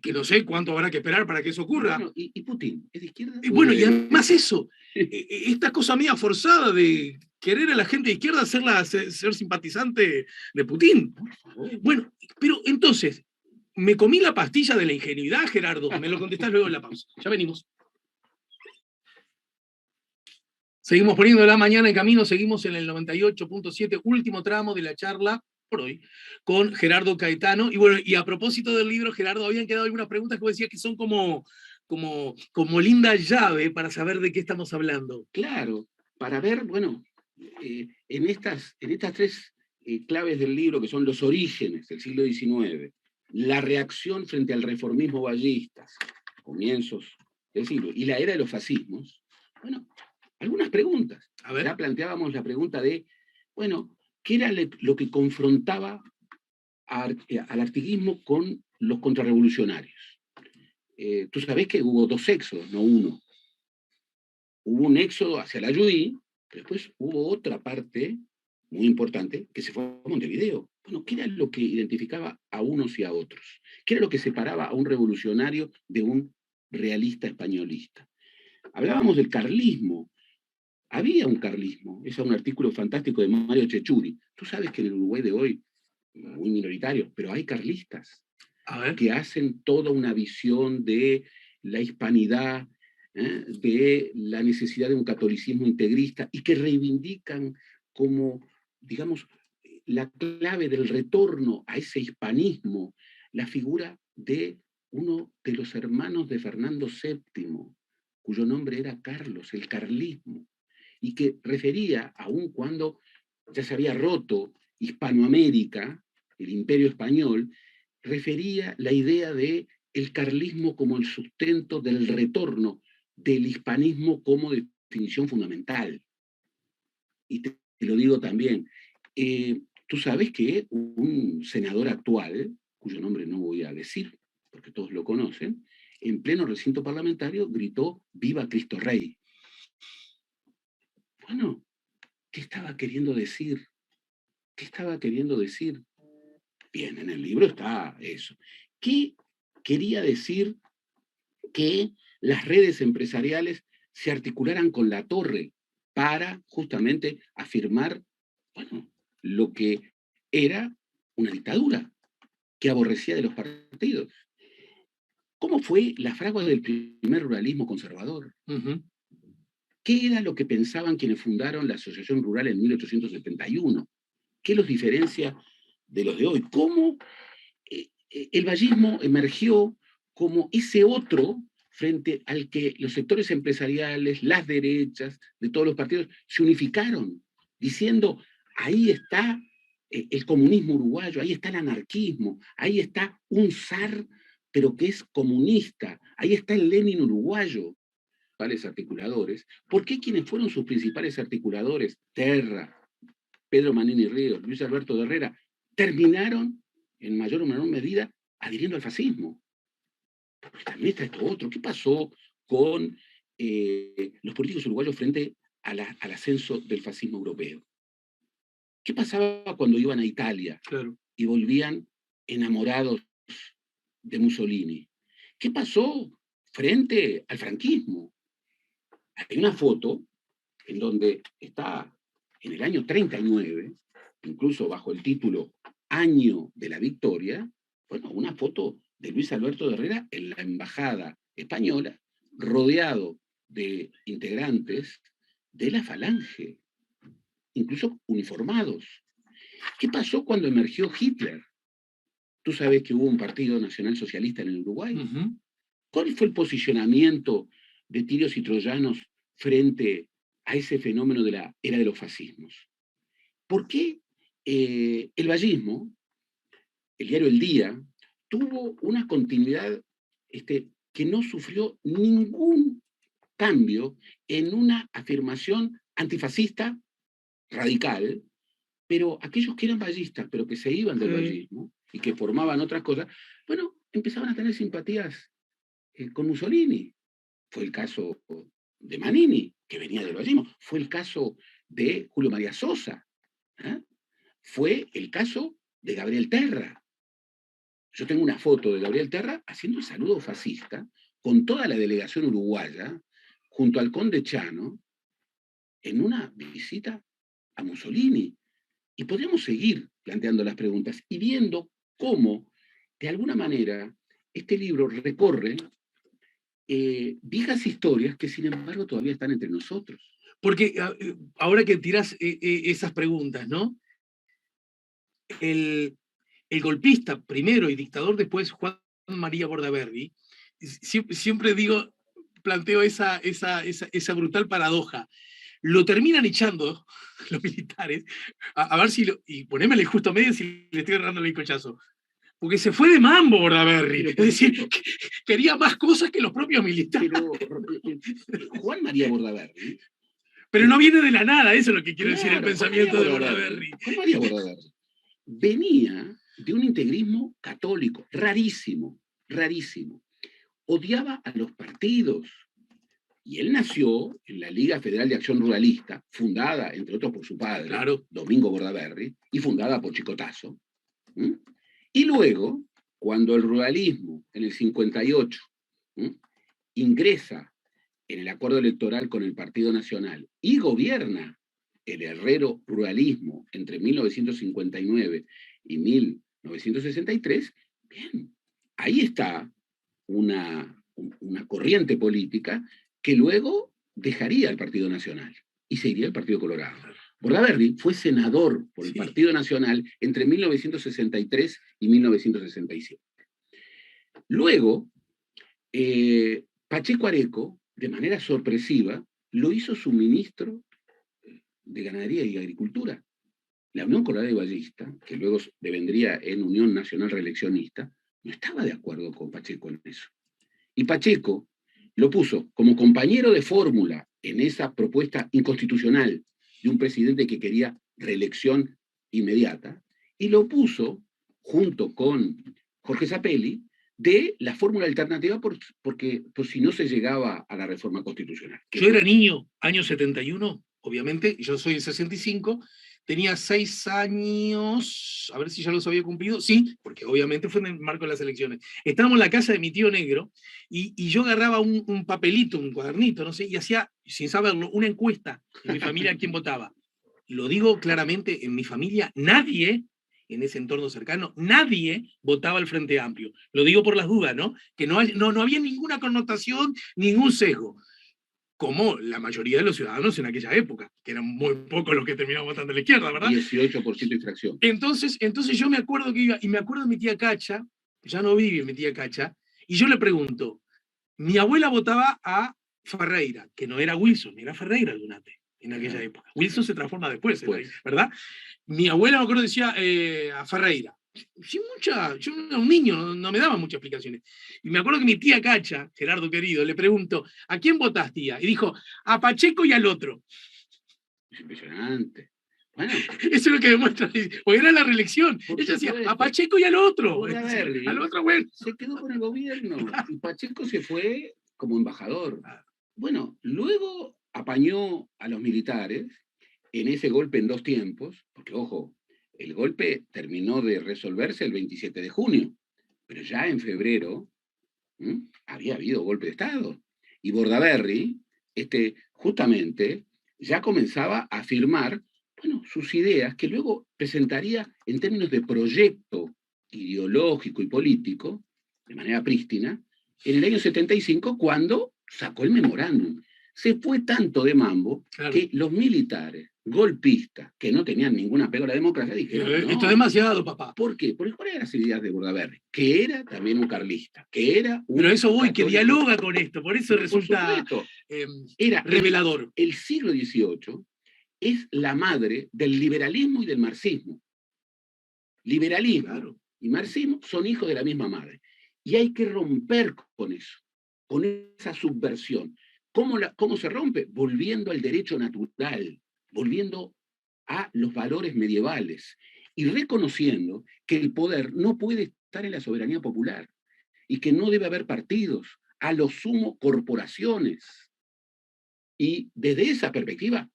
Que no sé cuánto habrá que esperar para que eso ocurra. Bueno, ¿y Putin? ¿Es de izquierda? Bueno, y además eso, esta cosa mía forzada de querer a la gente de izquierda ser simpatizante de Putin. Bueno, pero entonces, me comí la pastilla de la ingenuidad, Gerardo. Me lo contestás luego en la pausa. Ya venimos. Seguimos poniendo la mañana en camino, seguimos en el 98.7, último tramo de la charla por hoy, con Gerardo Caetano. Y bueno, y a propósito del libro, Gerardo, habían quedado algunas preguntas que vos decías que son como linda llave para saber de qué estamos hablando. Claro, para ver, bueno, en estas tres claves del libro, que son los orígenes del siglo XIX, la reacción frente al reformismo vallista, comienzos del siglo, y la era de los fascismos, bueno, algunas preguntas. A ver. Ya planteábamos la pregunta de, bueno, ¿qué era lo que confrontaba al artiguismo con los contrarrevolucionarios? Tú sabés que hubo dos éxodos, no uno. Hubo un éxodo hacia la Ayudí, pero después hubo otra parte muy importante que se fue a Montevideo. Bueno, ¿qué era lo que identificaba a unos y a otros? ¿Qué era lo que separaba a un revolucionario de un realista españolista? Hablábamos del carlismo. Había un carlismo. Ese es un artículo fantástico de Mario Cecchuri. Tú sabes que en el Uruguay de hoy, muy minoritario, pero hay carlistas que hacen toda una visión de la hispanidad, de la necesidad de un catolicismo integrista y que reivindican como, digamos, la clave del retorno a ese hispanismo, la figura de uno de los hermanos de Fernando VII, cuyo nombre era Carlos, el carlismo, y que refería, aun cuando ya se había roto Hispanoamérica, el imperio español, refería la idea de el carlismo como el sustento del retorno del hispanismo como definición fundamental. Y te lo digo también, tú sabes que un senador actual, cuyo nombre no voy a decir, porque todos lo conocen, en pleno recinto parlamentario gritó «Viva Cristo Rey». Bueno, ¿qué estaba queriendo decir? ¿Qué estaba queriendo decir? Bien, en el libro está eso. ¿Qué quería decir que las redes empresariales se articularan con la torre para justamente afirmar Bueno, lo que era una dictadura que aborrecía de los partidos. ¿Cómo fue la fragua del primer ruralismo conservador? ¿Qué era lo que pensaban quienes fundaron la Asociación Rural en 1871? ¿Qué los diferencia de los de hoy? ¿Cómo el vallismo emergió como ese otro frente al que los sectores empresariales, las derechas de todos los partidos se unificaron, diciendo, ahí está el comunismo uruguayo, ahí está el anarquismo, ahí está un zar, pero que es comunista, ahí está el Lenin uruguayo, principales articuladores. ¿Por qué quienes fueron sus principales articuladores? Terra, Pedro Manini Ríos, Luis Alberto de Herrera, terminaron en mayor o menor medida adhiriendo al fascismo. Porque también está esto otro. ¿Qué pasó con los políticos uruguayos frente al ascenso del fascismo europeo? ¿Qué pasaba cuando iban a Italia y volvían enamorados de Mussolini? ¿Qué pasó frente al franquismo? Hay una foto en donde está en el año 39, incluso bajo el título Año de la Victoria, bueno, una foto de Luis Alberto de Herrera en la embajada española, rodeado de integrantes de la Falange, incluso uniformados. ¿Qué pasó cuando emergió Hitler? Tú sabes que hubo un partido nacional socialista en el Uruguay. ¿Cuál fue el posicionamiento de tirios y troyanos frente a ese fenómeno de la era de los fascismos? ¿Por qué el vallismo, el diario El Día, tuvo una continuidad que no sufrió ningún cambio en una afirmación antifascista radical, pero aquellos que eran vallistas, pero que se iban del vallismo y que formaban otras cosas, bueno, empezaban a tener simpatías con Mussolini? Fue el caso de Manini, que venía del vallismo. Fue el caso de Julio María Sosa. Fue el caso de Gabriel Terra. Yo tengo una foto de Gabriel Terra haciendo el saludo fascista con toda la delegación uruguaya junto al conde Chano en una visita a Mussolini. Y podríamos seguir planteando las preguntas y viendo cómo, de alguna manera, este libro recorre viejas historias que, sin embargo, todavía están entre nosotros. Porque ahora que tirás esas preguntas, ¿no? El golpista primero y dictador después, Juan María Bordaberry, siempre digo, planteo esa brutal paradoja. Lo terminan echando los militares, a ver si y ponémele justo a medio si le estoy agarrando el bizcochazo. Porque se fue de mambo Bordaberry. Es decir, quería más cosas que los propios militares. Pero Juan María Bordaberry. Pero no viene de la nada, eso es lo que quiero decir, el pensamiento de Bordaberry. Juan María Bordaberry venía de un integrismo católico, rarísimo, rarísimo. Odiaba a los partidos. Y él nació en la Liga Federal de Acción Ruralista, fundada, entre otros, por su padre, Domingo Bordaberry, y fundada por Chicotazo. Y luego, cuando el ruralismo, en el 58, ingresa en el acuerdo electoral con el Partido Nacional y gobierna el herrero ruralismo entre 1959 y 1963, bien, ahí está una corriente política que luego dejaría el Partido Nacional y se iría al Partido Colorado. Bordaberry fue senador por el Partido Nacional entre 1963 y 1967. Luego, Pacheco Areco, de manera sorpresiva, lo hizo su ministro de Ganadería y Agricultura. La Unión Colorada y Vallista, que luego devendría en Unión Nacional Reeleccionista, no estaba de acuerdo con Pacheco en eso. Y Pacheco lo puso como compañero de fórmula en esa propuesta inconstitucional de un presidente que quería reelección inmediata, y lo puso junto con Jorge Zapelli de la fórmula alternativa porque si no se llegaba a la reforma constitucional. Yo era niño, año 71, obviamente, yo soy de 65, tenía 6 años, a ver si ya los había cumplido, sí, porque obviamente fue en el marco de las elecciones. Estábamos en la casa de mi tío negro y yo agarraba un papelito, un cuadernito, no sé, y hacía, sin saberlo, una encuesta en mi familia a quién votaba. lo digo claramente, en mi familia nadie, en ese entorno cercano, nadie votaba al Frente Amplio. Lo digo por las dudas, ¿no? Que no había ninguna connotación, ningún sesgo, como la mayoría de los ciudadanos en aquella época, que eran muy pocos los que terminaban votando a la izquierda, ¿verdad? 18% de infracción. Entonces yo me acuerdo que iba, y me acuerdo de mi tía Cacha, ya no vive mi tía Cacha, y yo le pregunto, mi abuela votaba a Ferreira, que no era Wilson, era Ferreira el Dunate en aquella época. Wilson se transforma después, ¿verdad? Mi abuela, me acuerdo, decía a Ferreira. Yo era un niño, no me daba muchas explicaciones. Y me acuerdo que mi tía Cacha, Gerardo querido, le preguntó, ¿a quién votás, tía? Y dijo, a Pacheco y al otro. Es impresionante. Bueno, eso es lo que demuestra, porque era la reelección. Ella decía, a Pacheco y al otro. Al otro, bueno. Se quedó con el gobierno. Y Pacheco se fue como embajador. Bueno, luego apañó a los militares en ese golpe en 2 tiempos, porque ojo, el golpe terminó de resolverse el 27 de junio, pero ya en febrero había habido golpe de Estado. Y Bordaberry, justamente, ya comenzaba a afirmar, bueno, sus ideas que luego presentaría en términos de proyecto ideológico y político, de manera prístina, en el año 75, cuando sacó el memorándum. Se fue tanto de mambo que los militares golpistas, que no tenían ningún apego a la democracia, dijeron, no, esto es demasiado, papá. ¿Por qué? Porque ¿cuáles eran las ideas de Bordaberry? Que era también un carlista, que era un... Pero eso voy, que dialoga con esto, por eso resulta era revelador. El siglo XVIII es la madre del liberalismo y del marxismo. Liberalismo y marxismo son hijos de la misma madre. Y hay que romper con eso, con esa subversión. ¿Cómo se rompe? Volviendo al derecho natural, volviendo a los valores medievales y reconociendo que el poder no puede estar en la soberanía popular y que no debe haber partidos, a lo sumo corporaciones. Y desde esa perspectiva,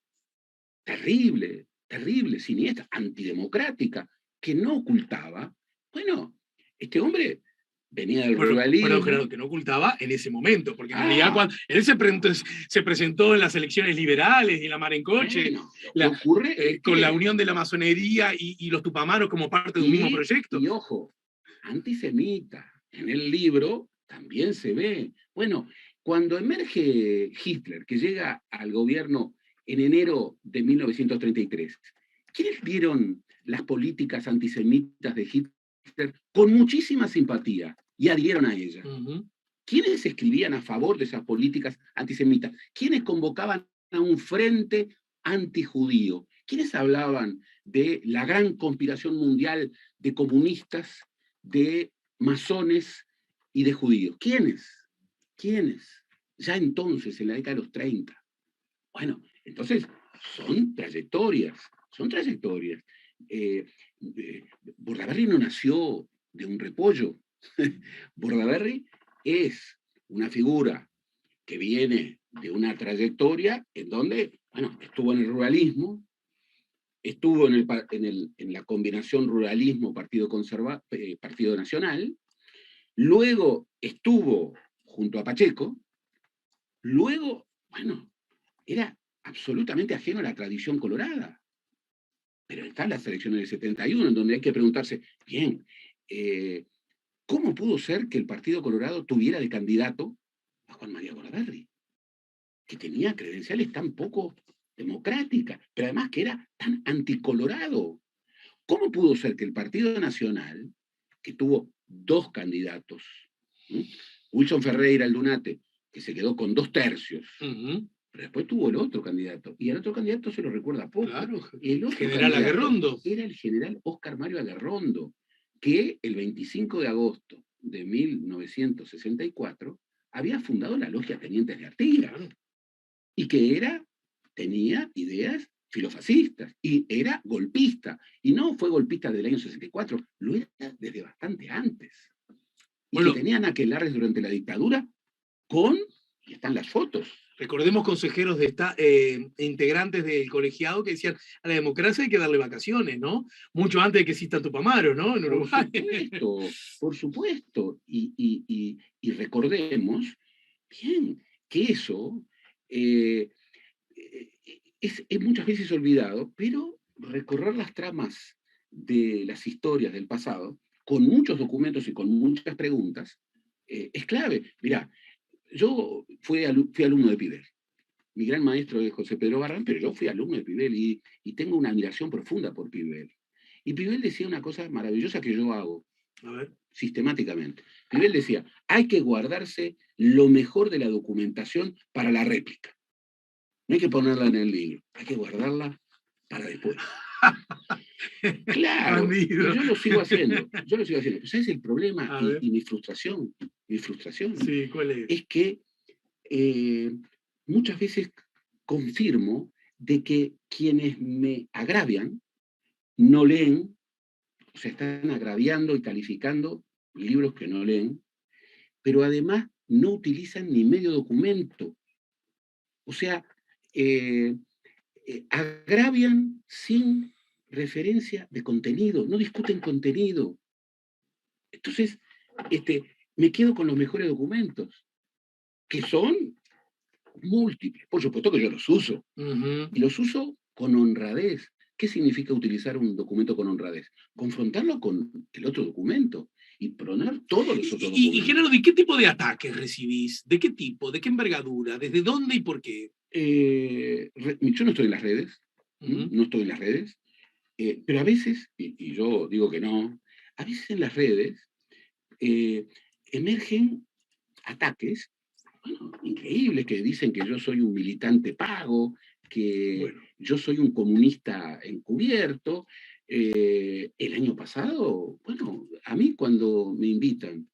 terrible, terrible, siniestra, antidemocrática, que no ocultaba, bueno, este hombre venía del ruralismo. Pero Gerardo, que no ocultaba en ese momento, porque en realidad cuando él se presentó en las elecciones liberales y en la mar en coche, con la unión de la masonería y los tupamaros como parte de un mismo proyecto. Y ojo, antisemita, en el libro también se ve. Bueno, cuando emerge Hitler, que llega al gobierno en enero de 1933, ¿quiénes vieron las políticas antisemitas de Hitler con muchísima simpatía y adhirieron a ellas? ¿Quiénes escribían a favor de esas políticas antisemitas? ¿Quiénes convocaban a un frente antijudío? ¿Quiénes hablaban de la gran conspiración mundial de comunistas, de masones y de judíos? ¿Quiénes? Ya entonces, en la década de los 30. Bueno, entonces son trayectorias. Bordaberry no nació de un repollo. Bordaberry es una figura que viene de una trayectoria en donde, bueno, estuvo en el ruralismo, estuvo en la combinación ruralismo-partido Partido Nacional, luego estuvo junto a Pacheco, luego, bueno, era absolutamente ajeno a la tradición colorada. Pero están las elecciones del 71, en donde hay que preguntarse, bien, ¿cómo pudo ser que el Partido Colorado tuviera de candidato a Juan María Bordaberry? Que tenía credenciales tan poco democráticas, pero además que era tan anticolorado. ¿Cómo pudo ser que el Partido Nacional, que tuvo 2 candidatos, Wilson Ferreira, el Dunate, que se quedó con 2/3, pero después tuvo el otro candidato, y el otro candidato se lo recuerda poco. Claro, el otro general Aguerrondo. Era el general Óscar Mario Aguerrondo, que el 25 de agosto de 1964 había fundado la Logia Tenientes de Artigas, y que tenía ideas filofascistas, y era golpista, y no fue golpista del año 64, lo era desde bastante antes. Y que tenían aquelarres durante la dictadura y están las fotos. Recordemos consejeros integrantes del colegiado que decían, a la democracia hay que darle vacaciones, ¿no? Mucho antes de que exista Tupamaro, ¿no? En Uruguay. Por supuesto. Y recordemos, bien, que eso es muchas veces olvidado, pero recorrer las tramas de las historias del pasado, con muchos documentos y con muchas preguntas, es clave. Mirá, yo fui alumno de Pidel. Mi gran maestro es José Pedro Barrán, pero yo fui alumno de Pibel y tengo una admiración profunda por Pibel. Y Pibel decía una cosa maravillosa que yo hago A ver. sistemáticamente. Pibel decía, hay que guardarse lo mejor de la documentación para la réplica. No hay que ponerla en el libro, hay que guardarla para después. Claro, Bandido. yo lo sigo haciendo, yo lo sigo haciendo. Pues ese es el problema A ver. y mi frustración Sí, ¿cuál es? es que muchas veces confirmo de que quienes me agravian no leen, o sea, están agraviando y calificando libros que no leen, pero además no utilizan ni medio documento. O sea, agravian sin referencia de contenido, no discuten contenido. Entonces, me quedo con los mejores documentos, que son múltiples. Por supuesto que yo los uso, y los uso con honradez. ¿Qué significa utilizar un documento con honradez? Confrontarlo con el otro documento y poner todos los otros documentos. Y Gerardo, ¿de qué tipo de ataques recibís? ¿De qué tipo? ¿De qué envergadura? ¿Desde dónde y por qué? Yo no estoy en las redes, no estoy en las redes, pero a veces, y yo digo que no, a veces en las redes emergen ataques, bueno, increíbles, que dicen que yo soy un militante pago, que Bueno. yo soy un comunista encubierto. El año pasado, bueno, a mí cuando me invitan,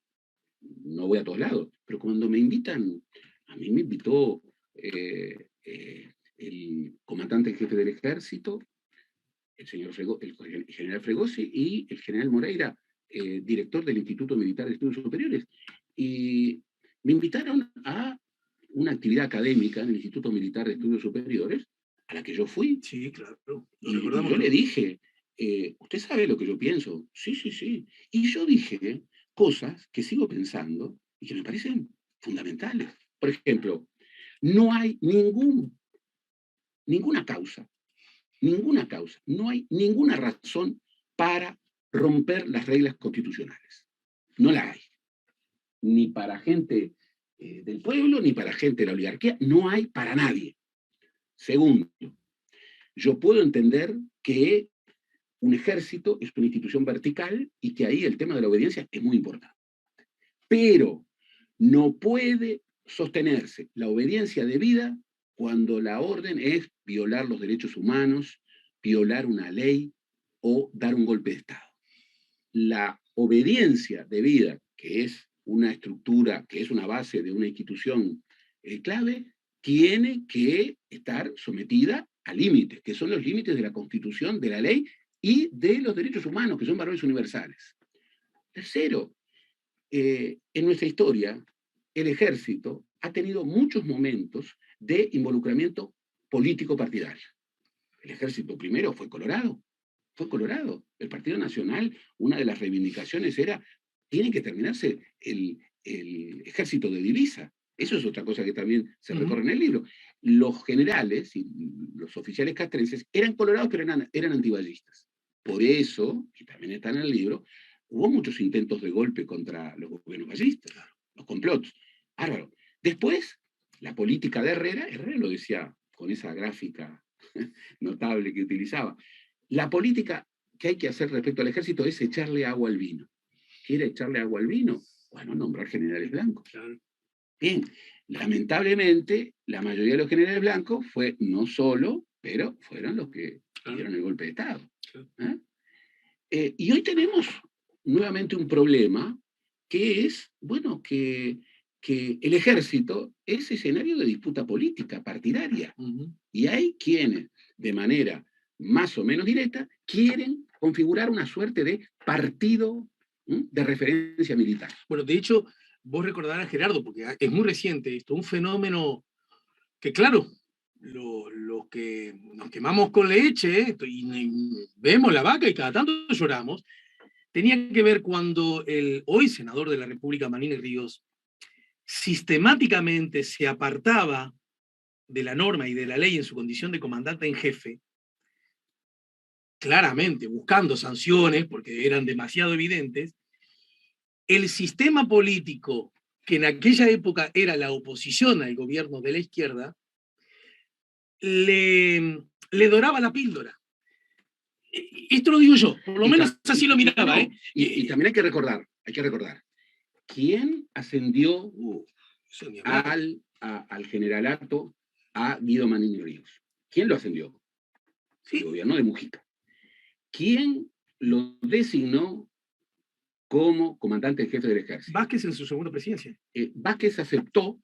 no voy a todos lados, pero cuando me invitan, a mí me invitó el comandante en jefe del ejército, el general Fregosi y el general Moreira, director del Instituto Militar de Estudios Superiores. Y me invitaron a una actividad académica en el Instituto Militar de Estudios Superiores, a la que yo fui. Sí, claro. Y yo le dije, ¿usted sabe lo que yo pienso? Sí, sí, sí. Y yo dije cosas que sigo pensando y que me parecen fundamentales. Por ejemplo, no hay ninguna causa, no hay ninguna razón para romper las reglas constitucionales. No la hay. Ni para gente del pueblo, ni para gente de la oligarquía, no hay para nadie. Segundo, yo puedo entender que un ejército es una institución vertical y que ahí el tema de la obediencia es muy importante. Pero no puede sostenerse la obediencia debida cuando la orden es violar los derechos humanos, violar una ley o dar un golpe de Estado. La obediencia debida, que es una estructura, que es una base de una institución clave, tiene que estar sometida a límites, que son los límites de la Constitución, de la ley y de los derechos humanos, que son valores universales. Tercero, en nuestra historia, el ejército ha tenido muchos momentos de involucramiento político partidario. El ejército primero fue Colorado. El Partido Nacional, una de las reivindicaciones era, tiene que terminarse el ejército de divisa. Eso es otra cosa que también se recorre en el libro. Los generales y los oficiales castrenses eran colorados, pero eran antiballistas. Por eso, que también está en el libro, hubo muchos intentos de golpe contra los gobiernos ballistas, los complots. Bárbaro. Después, la política de Herrera lo decía con esa gráfica notable que utilizaba. La política que hay que hacer respecto al ejército es echarle agua al vino. ¿Quiere echarle agua al vino? Bueno, nombrar generales blancos. Bien, lamentablemente, la mayoría de los generales blancos fue no solo, pero fueron los que dieron el golpe de Estado. Y hoy tenemos nuevamente un problema que es, bueno, que el ejército es escenario de disputa política partidaria. Y hay quienes, de manera más o menos directa, quieren configurar una suerte de partido de referencia militar. Bueno, de hecho, vos recordarás, Gerardo, porque es muy reciente esto, un fenómeno que, claro, los que nos quemamos con leche y vemos la vaca y cada tanto lloramos, tenía que ver cuando el hoy senador de la República, Manini Ríos, sistemáticamente se apartaba de la norma y de la ley en su condición de comandante en jefe, claramente buscando sanciones, porque eran demasiado evidentes, el sistema político que en aquella época era la oposición al gobierno de la izquierda, le doraba la píldora. Esto lo digo yo, por lo menos así lo miraba. Y también hay que recordar, ¿quién ascendió al generalato a Guido Manini Ríos? ¿Quién lo ascendió? Sí. El gobierno de Mujica. ¿Quién lo designó como comandante en jefe del ejército? Vázquez en su segunda presidencia. Vázquez aceptó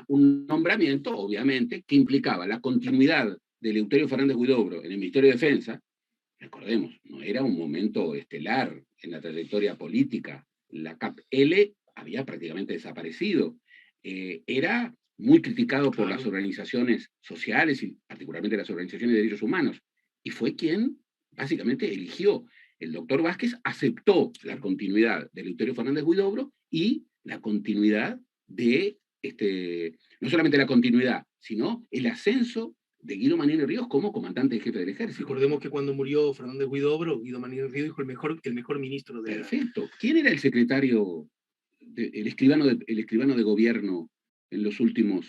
un nombramiento, obviamente, que implicaba la continuidad de Eleuterio Fernández Huidobro en el Ministerio de Defensa. Recordemos, no era un momento estelar en la trayectoria política. La CAP-L había prácticamente desaparecido. Era muy criticado por las organizaciones sociales y particularmente las organizaciones de derechos humanos. Y fue quien básicamente eligió. El doctor Vázquez aceptó la continuidad de Eleuterio Fernández Huidobro y la continuidad de, no solamente la continuidad, sino el ascenso de Guido Manini Ríos como comandante en jefe del ejército. Recordemos que cuando murió Fernández Huidobro, Guido Manini Ríos dijo el mejor ministro de Perfecto. ¿Quién era el secretario, el escribano de gobierno en los últimos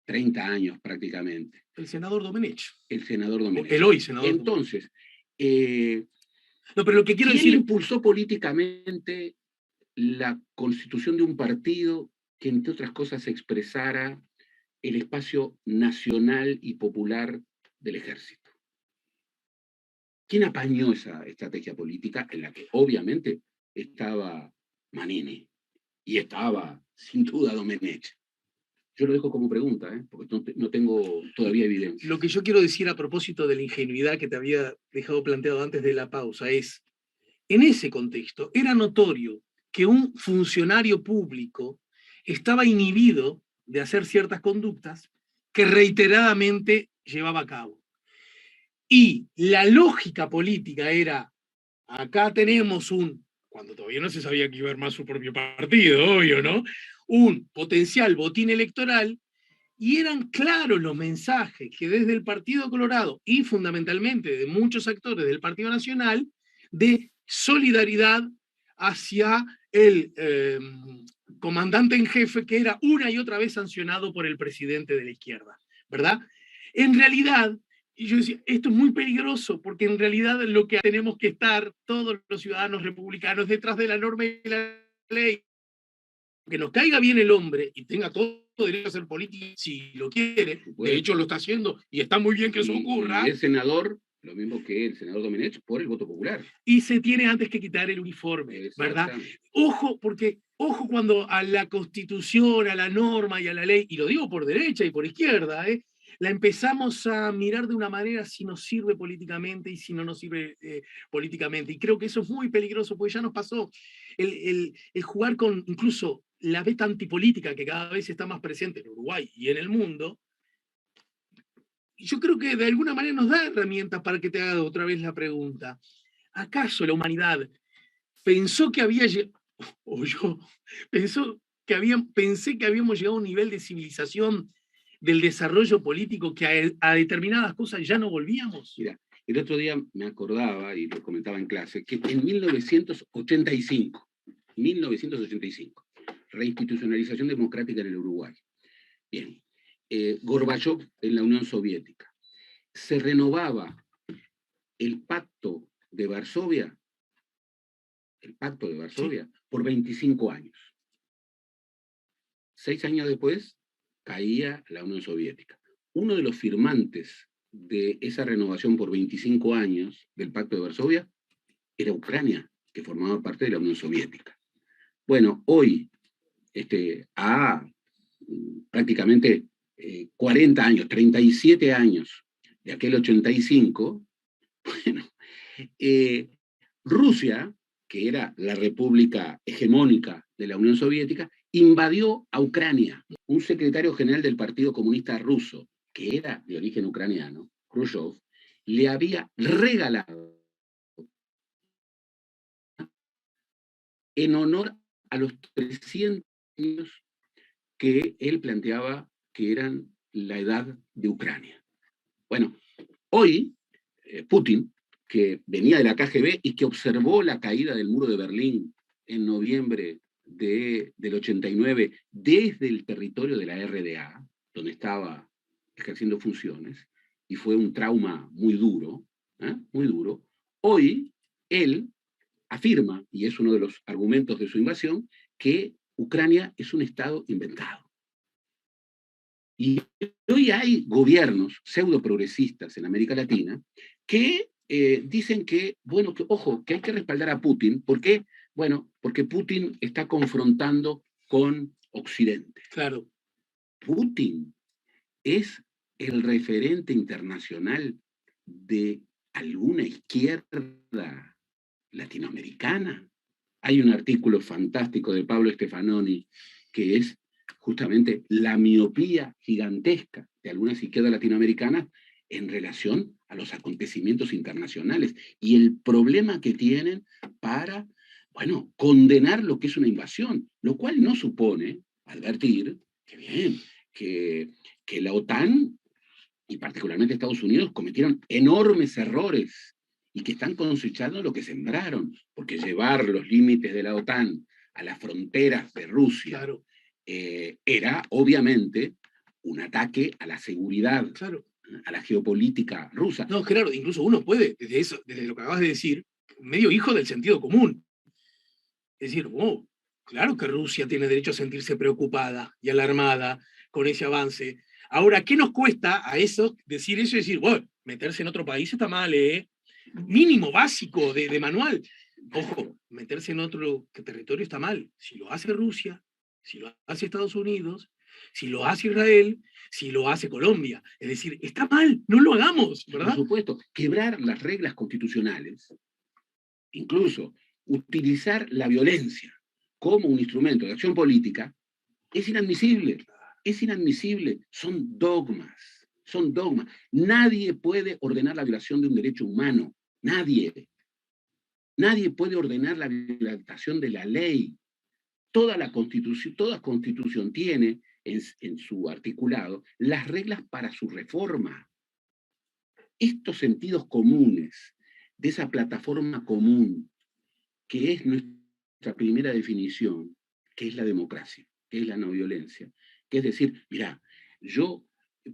30 años prácticamente? El senador Domenech. El senador Domenech. El hoy senador Entonces, no, pero lo que quiero decir... impulsó políticamente la constitución de un partido que, entre otras cosas, expresara el espacio nacional y popular del ejército? ¿Quién apañó esa estrategia política en la que obviamente estaba Manini y estaba, sin duda, Domenech? Yo lo dejo como pregunta, porque no tengo todavía evidencia. Lo que yo quiero decir a propósito de la ingenuidad que te había dejado planteado antes de la pausa es, en ese contexto, era notorio que un funcionario público estaba inhibido de hacer ciertas conductas que reiteradamente llevaba a cabo. Y la lógica política era, acá tenemos cuando todavía no se sabía que iba a armar su propio partido, obvio, ¿no? Un potencial botín electoral, y eran claros los mensajes que desde el Partido Colorado y fundamentalmente de muchos actores del Partido Nacional, de solidaridad hacia el comandante en jefe que era una y otra vez sancionado por el presidente de la izquierda, ¿verdad? En realidad, y yo decía, esto es muy peligroso, porque en realidad lo que tenemos que estar todos los ciudadanos republicanos detrás de la norma y la ley, que nos caiga bien el hombre y tenga todo derecho a ser político si lo quiere, de hecho lo está haciendo y está muy bien que eso ocurra. Y es senador, lo mismo que el senador Domenech, por el voto popular. Y se tiene antes que quitar el uniforme, ¿verdad? Ojo, porque ojo cuando a la Constitución, a la norma y a la ley, y lo digo por derecha y por izquierda, la empezamos a mirar de una manera si nos sirve políticamente y si no nos sirve políticamente. Y creo que eso es muy peligroso, porque ya nos pasó el jugar con incluso la beta antipolítica que cada vez está más presente en Uruguay y en el mundo. Yo creo que de alguna manera nos da herramientas para que te haga otra vez la pregunta. ¿Acaso la humanidad pensó que había o yo pensé que habíamos llegado a un nivel de civilización del desarrollo político que a determinadas cosas ya no volvíamos? Mira, el otro día me acordaba, y lo comentaba en clase, que en 1985, reinstitucionalización democrática en el Uruguay. Bien, Gorbachov en la Unión Soviética. Se renovaba el Pacto de Varsovia, sí, por 25 años. 6 años después caía la Unión Soviética. Uno de los firmantes de esa renovación por 25 años del Pacto de Varsovia era Ucrania, que formaba parte de la Unión Soviética. Bueno, hoy, a prácticamente 40 años, 37 años de aquel 85, bueno, Rusia, que era la república hegemónica de la Unión Soviética, invadió a Ucrania. Un secretario general del Partido Comunista Ruso, que era de origen ucraniano, Khrushchev, le había regalado, en honor a los 300 años que él planteaba que eran la edad de Ucrania. Bueno, hoy Putin, que venía de la KGB y que observó la caída del muro de Berlín en noviembre del 89 desde el territorio de la RDA, donde estaba ejerciendo funciones, y fue un trauma muy duro, muy duro. Hoy él afirma, y es uno de los argumentos de su invasión, que Ucrania es un estado inventado. Y hoy hay gobiernos pseudo progresistas en América Latina que dicen que, bueno, que, ojo, que hay que respaldar a Putin. ¿Por qué? Bueno, porque Putin está confrontando con Occidente. Claro. Putin es el referente internacional de alguna izquierda latinoamericana. Hay un artículo fantástico de Pablo Stefanoni que es justamente la miopía gigantesca de algunas izquierdas latinoamericanas en relación a los acontecimientos internacionales y el problema que tienen para, bueno, condenar lo que es una invasión, lo cual no supone advertir que bien, que la OTAN y particularmente Estados Unidos cometieron enormes errores y que están cosechando lo que sembraron, porque llevar los límites de la OTAN a las fronteras de Rusia, claro, era obviamente un ataque a la seguridad, claro, a la geopolítica rusa. No, claro, incluso uno puede, desde eso, desde lo que acabas de decir, medio hijo del sentido común. Es decir, wow, claro que Rusia tiene derecho a sentirse preocupada y alarmada con ese avance. Ahora, ¿qué nos cuesta a eso decir eso y decir, bueno, meterse en otro país está mal, ¿eh? Mínimo básico de manual. Ojo, meterse en otro territorio está mal. Si lo hace Rusia, si lo hace Estados Unidos, si lo hace Israel, si lo hace Colombia. Es decir, está mal, no lo hagamos, ¿verdad? Por supuesto, quebrar las reglas constitucionales, incluso utilizar la violencia como un instrumento de acción política, es inadmisible. Es inadmisible. Son dogmas. Son dogmas. Nadie puede ordenar la violación de un derecho humano. Nadie. Nadie puede ordenar la violación de la ley. Toda constitución tiene en su articulado las reglas para su reforma. Estos sentidos comunes de esa plataforma común que es nuestra primera definición, que es la democracia, que es la no violencia, que es decir, mira, yo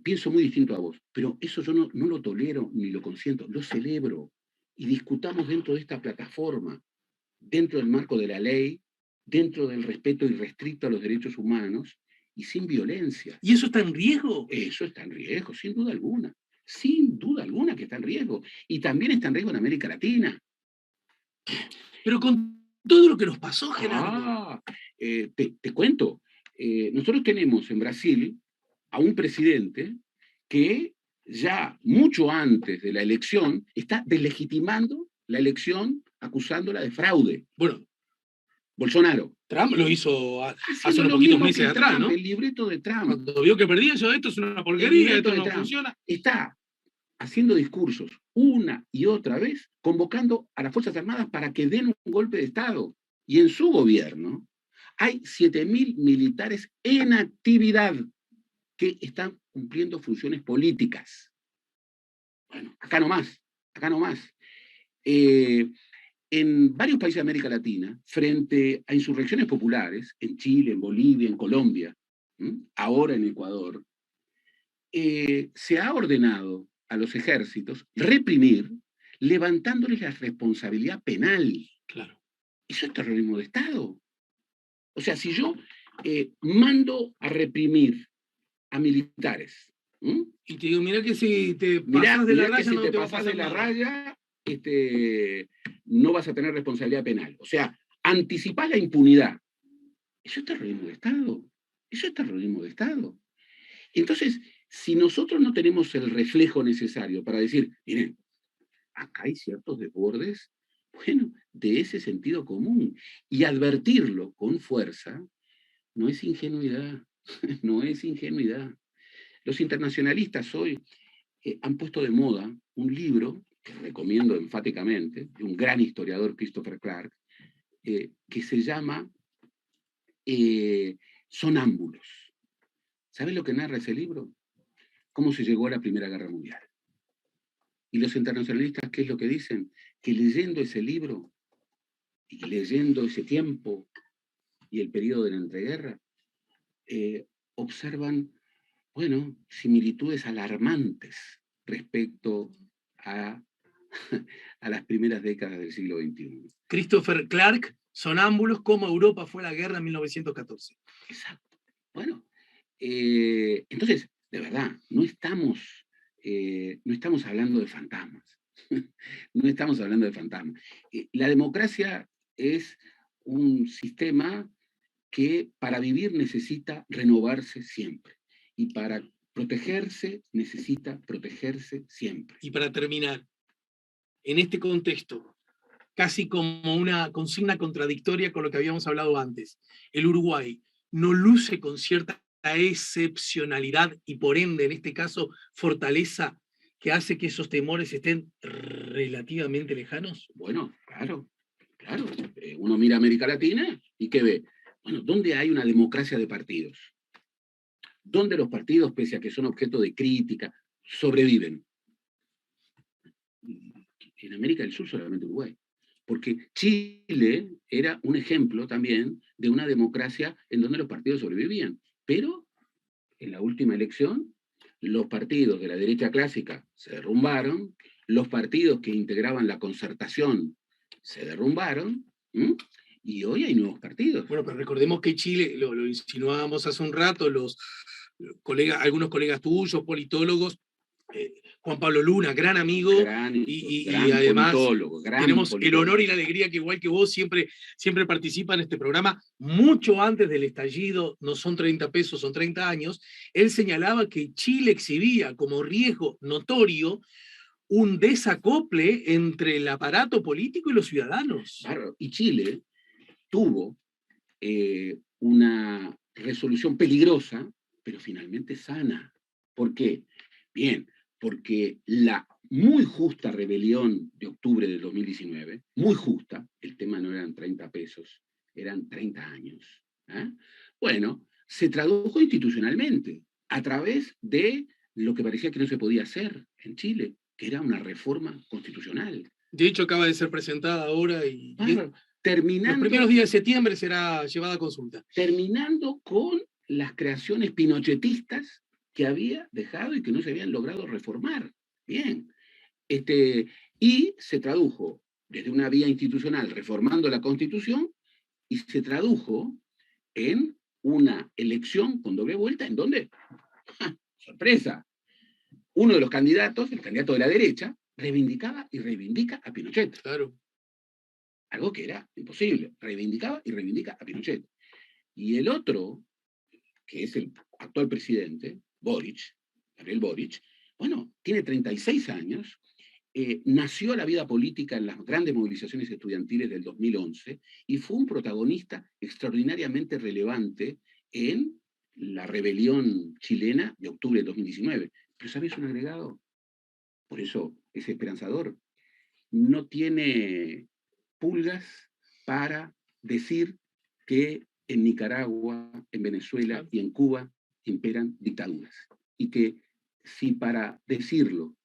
pienso muy distinto a vos, pero eso yo no lo tolero ni lo consiento, lo celebro y discutamos dentro de esta plataforma, dentro del marco de la ley, dentro del respeto irrestricto a los derechos humanos y sin violencia. ¿Y eso está en riesgo? Eso está en riesgo, sin duda alguna. Sin duda alguna que está en riesgo. Y también está en riesgo en América Latina. Pero con todo lo que nos pasó, Gerardo. Te cuento. Nosotros tenemos en Brasil a un presidente que ya mucho antes de la elección está deslegitimando la elección acusándola de fraude. Bueno, Bolsonaro. Trump lo hizo hace unos lo poquitos mismo meses que atrás, Trump, ¿no? el libreto de Trump. Cuando vio que perdía, yo, esto es una porquería, esto no funciona. Está haciendo discursos una y otra vez, convocando a las Fuerzas Armadas para que den un golpe de Estado. Y en su gobierno hay 7.000 militares en actividad que están cumpliendo funciones políticas. Bueno, acá nomás, acá nomás. En varios países de América Latina, frente a insurrecciones populares, en Chile, en Bolivia, en Colombia, ahora en Ecuador, se ha ordenado a los ejércitos reprimir, levantándoles la responsabilidad penal. Claro. Eso es terrorismo de Estado. O sea, si yo mando a reprimir a militares. Y te digo, mira que si te pasas de la raya, si no te te va a pasas pasar de la nada. raya, no vas a tener responsabilidad penal. O sea, anticipar la impunidad. Eso es terrorismo de Estado. Eso es terrorismo de Estado. Entonces, si nosotros no tenemos el reflejo necesario para decir, miren, acá hay ciertos desbordes, bueno, de ese sentido común, y advertirlo con fuerza, no es ingenuidad, no es ingenuidad. Los internacionalistas hoy han puesto de moda un libro que recomiendo enfáticamente, de un gran historiador, Christopher Clark, que se llama Sonámbulos. ¿Sabes lo que narra ese libro? cómo se llegó a la Primera Guerra Mundial. Y los internacionalistas, ¿qué es lo que dicen? Que leyendo ese libro y leyendo ese tiempo y el periodo de la entreguerra, observan, bueno, similitudes alarmantes respecto a, a las primeras décadas del siglo XXI. Christopher Clark, Sonámbulos, cómo Europa fue a la guerra en 1914. Exacto. Bueno, entonces, de verdad, no estamos hablando de fantasmas. No estamos hablando de fantasmas. La democracia es un sistema que para vivir necesita renovarse siempre. Y para protegerse necesita protegerse siempre. Y para terminar, en este contexto, casi como una consigna contradictoria con lo que habíamos hablado antes, el Uruguay no luce con cierta excepcionalidad y por ende, en este caso, fortaleza que hace que esos temores estén relativamente lejanos. Bueno, claro, claro. Uno mira América Latina y ¿qué ve? Bueno, ¿dónde hay una democracia de partidos? ¿Dónde los partidos, pese a que son objeto de crítica, sobreviven? En América del Sur solamente Uruguay. Porque Chile era un ejemplo también de una democracia en donde los partidos sobrevivían. Pero en la última elección, los partidos de la derecha clásica se derrumbaron, los partidos que integraban la concertación se derrumbaron, ¿m? Y hoy hay nuevos partidos. Bueno, pero recordemos que Chile, lo insinuábamos hace un rato, algunos colegas tuyos, politólogos, Juan Pablo Luna, gran amigo, y además tenemos el honor y la alegría que igual que vos siempre participa en este programa, mucho antes del estallido, no son 30 pesos, son 30 años, él señalaba que Chile exhibía como riesgo notorio un desacople entre el aparato político y los ciudadanos. Claro, y Chile tuvo una resolución peligrosa, pero finalmente sana. ¿Por qué? Bien, porque la muy justa rebelión de octubre del 2019, muy justa, el tema no eran 30 pesos, eran 30 años. Bueno, se tradujo institucionalmente a través de lo que parecía que no se podía hacer en Chile, que era una reforma constitucional. De hecho, acaba de ser presentada ahora y terminando, los primeros días de septiembre será llevada a consulta. Terminando con las creaciones pinochetistas que había dejado y que no se habían logrado reformar. Bien. Y se tradujo desde una vía institucional reformando la Constitución y se tradujo en una elección con doble vuelta en donde, sorpresa, uno de los candidatos, el candidato de la derecha, reivindicaba y reivindica a Pinochet. Claro. Algo que era imposible. Reivindicaba y reivindica a Pinochet. Y el otro, que es el actual presidente, Gabriel Boric, bueno, tiene 36 años, nació a la vida política en las grandes movilizaciones estudiantiles del 2011 y fue un protagonista extraordinariamente relevante en la rebelión chilena de octubre de 2019. Pero ¿sabes un agregado? Por eso es esperanzador. No tiene pulgas para decir que en Nicaragua, en Venezuela y en Cuba imperan dictaduras. Y que si para decirlo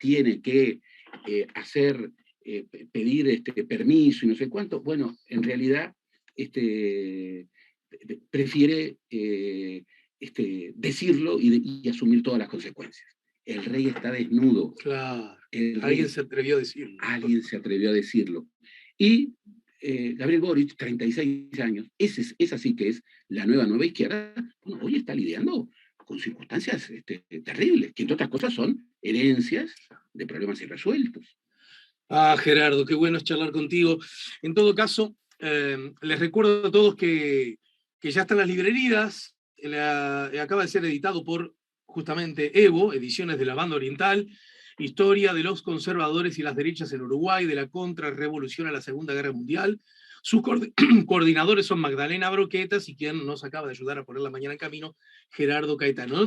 tiene que pedir permiso y no sé cuánto, bueno, en realidad prefiere decirlo y asumir todas las consecuencias. El rey está desnudo. Claro. Alguien se atrevió a decirlo. Alguien se atrevió a decirlo. Y Gabriel Boric, 36 años, esa sí que es la nueva izquierda, bueno, hoy está lidiando con circunstancias terribles, que entre otras cosas son herencias de problemas irresueltos. Gerardo, qué bueno es charlar contigo. En todo caso, les recuerdo a todos que ya están las librerías, acaba de ser editado por justamente Evo, Ediciones de la Banda Oriental, Historia de los conservadores y las derechas en Uruguay, de la contrarrevolución a la Segunda Guerra Mundial. Sus coordinadores son Magdalena Broquetas y quien nos acaba de ayudar a poner la mañana en camino, Gerardo Caetano.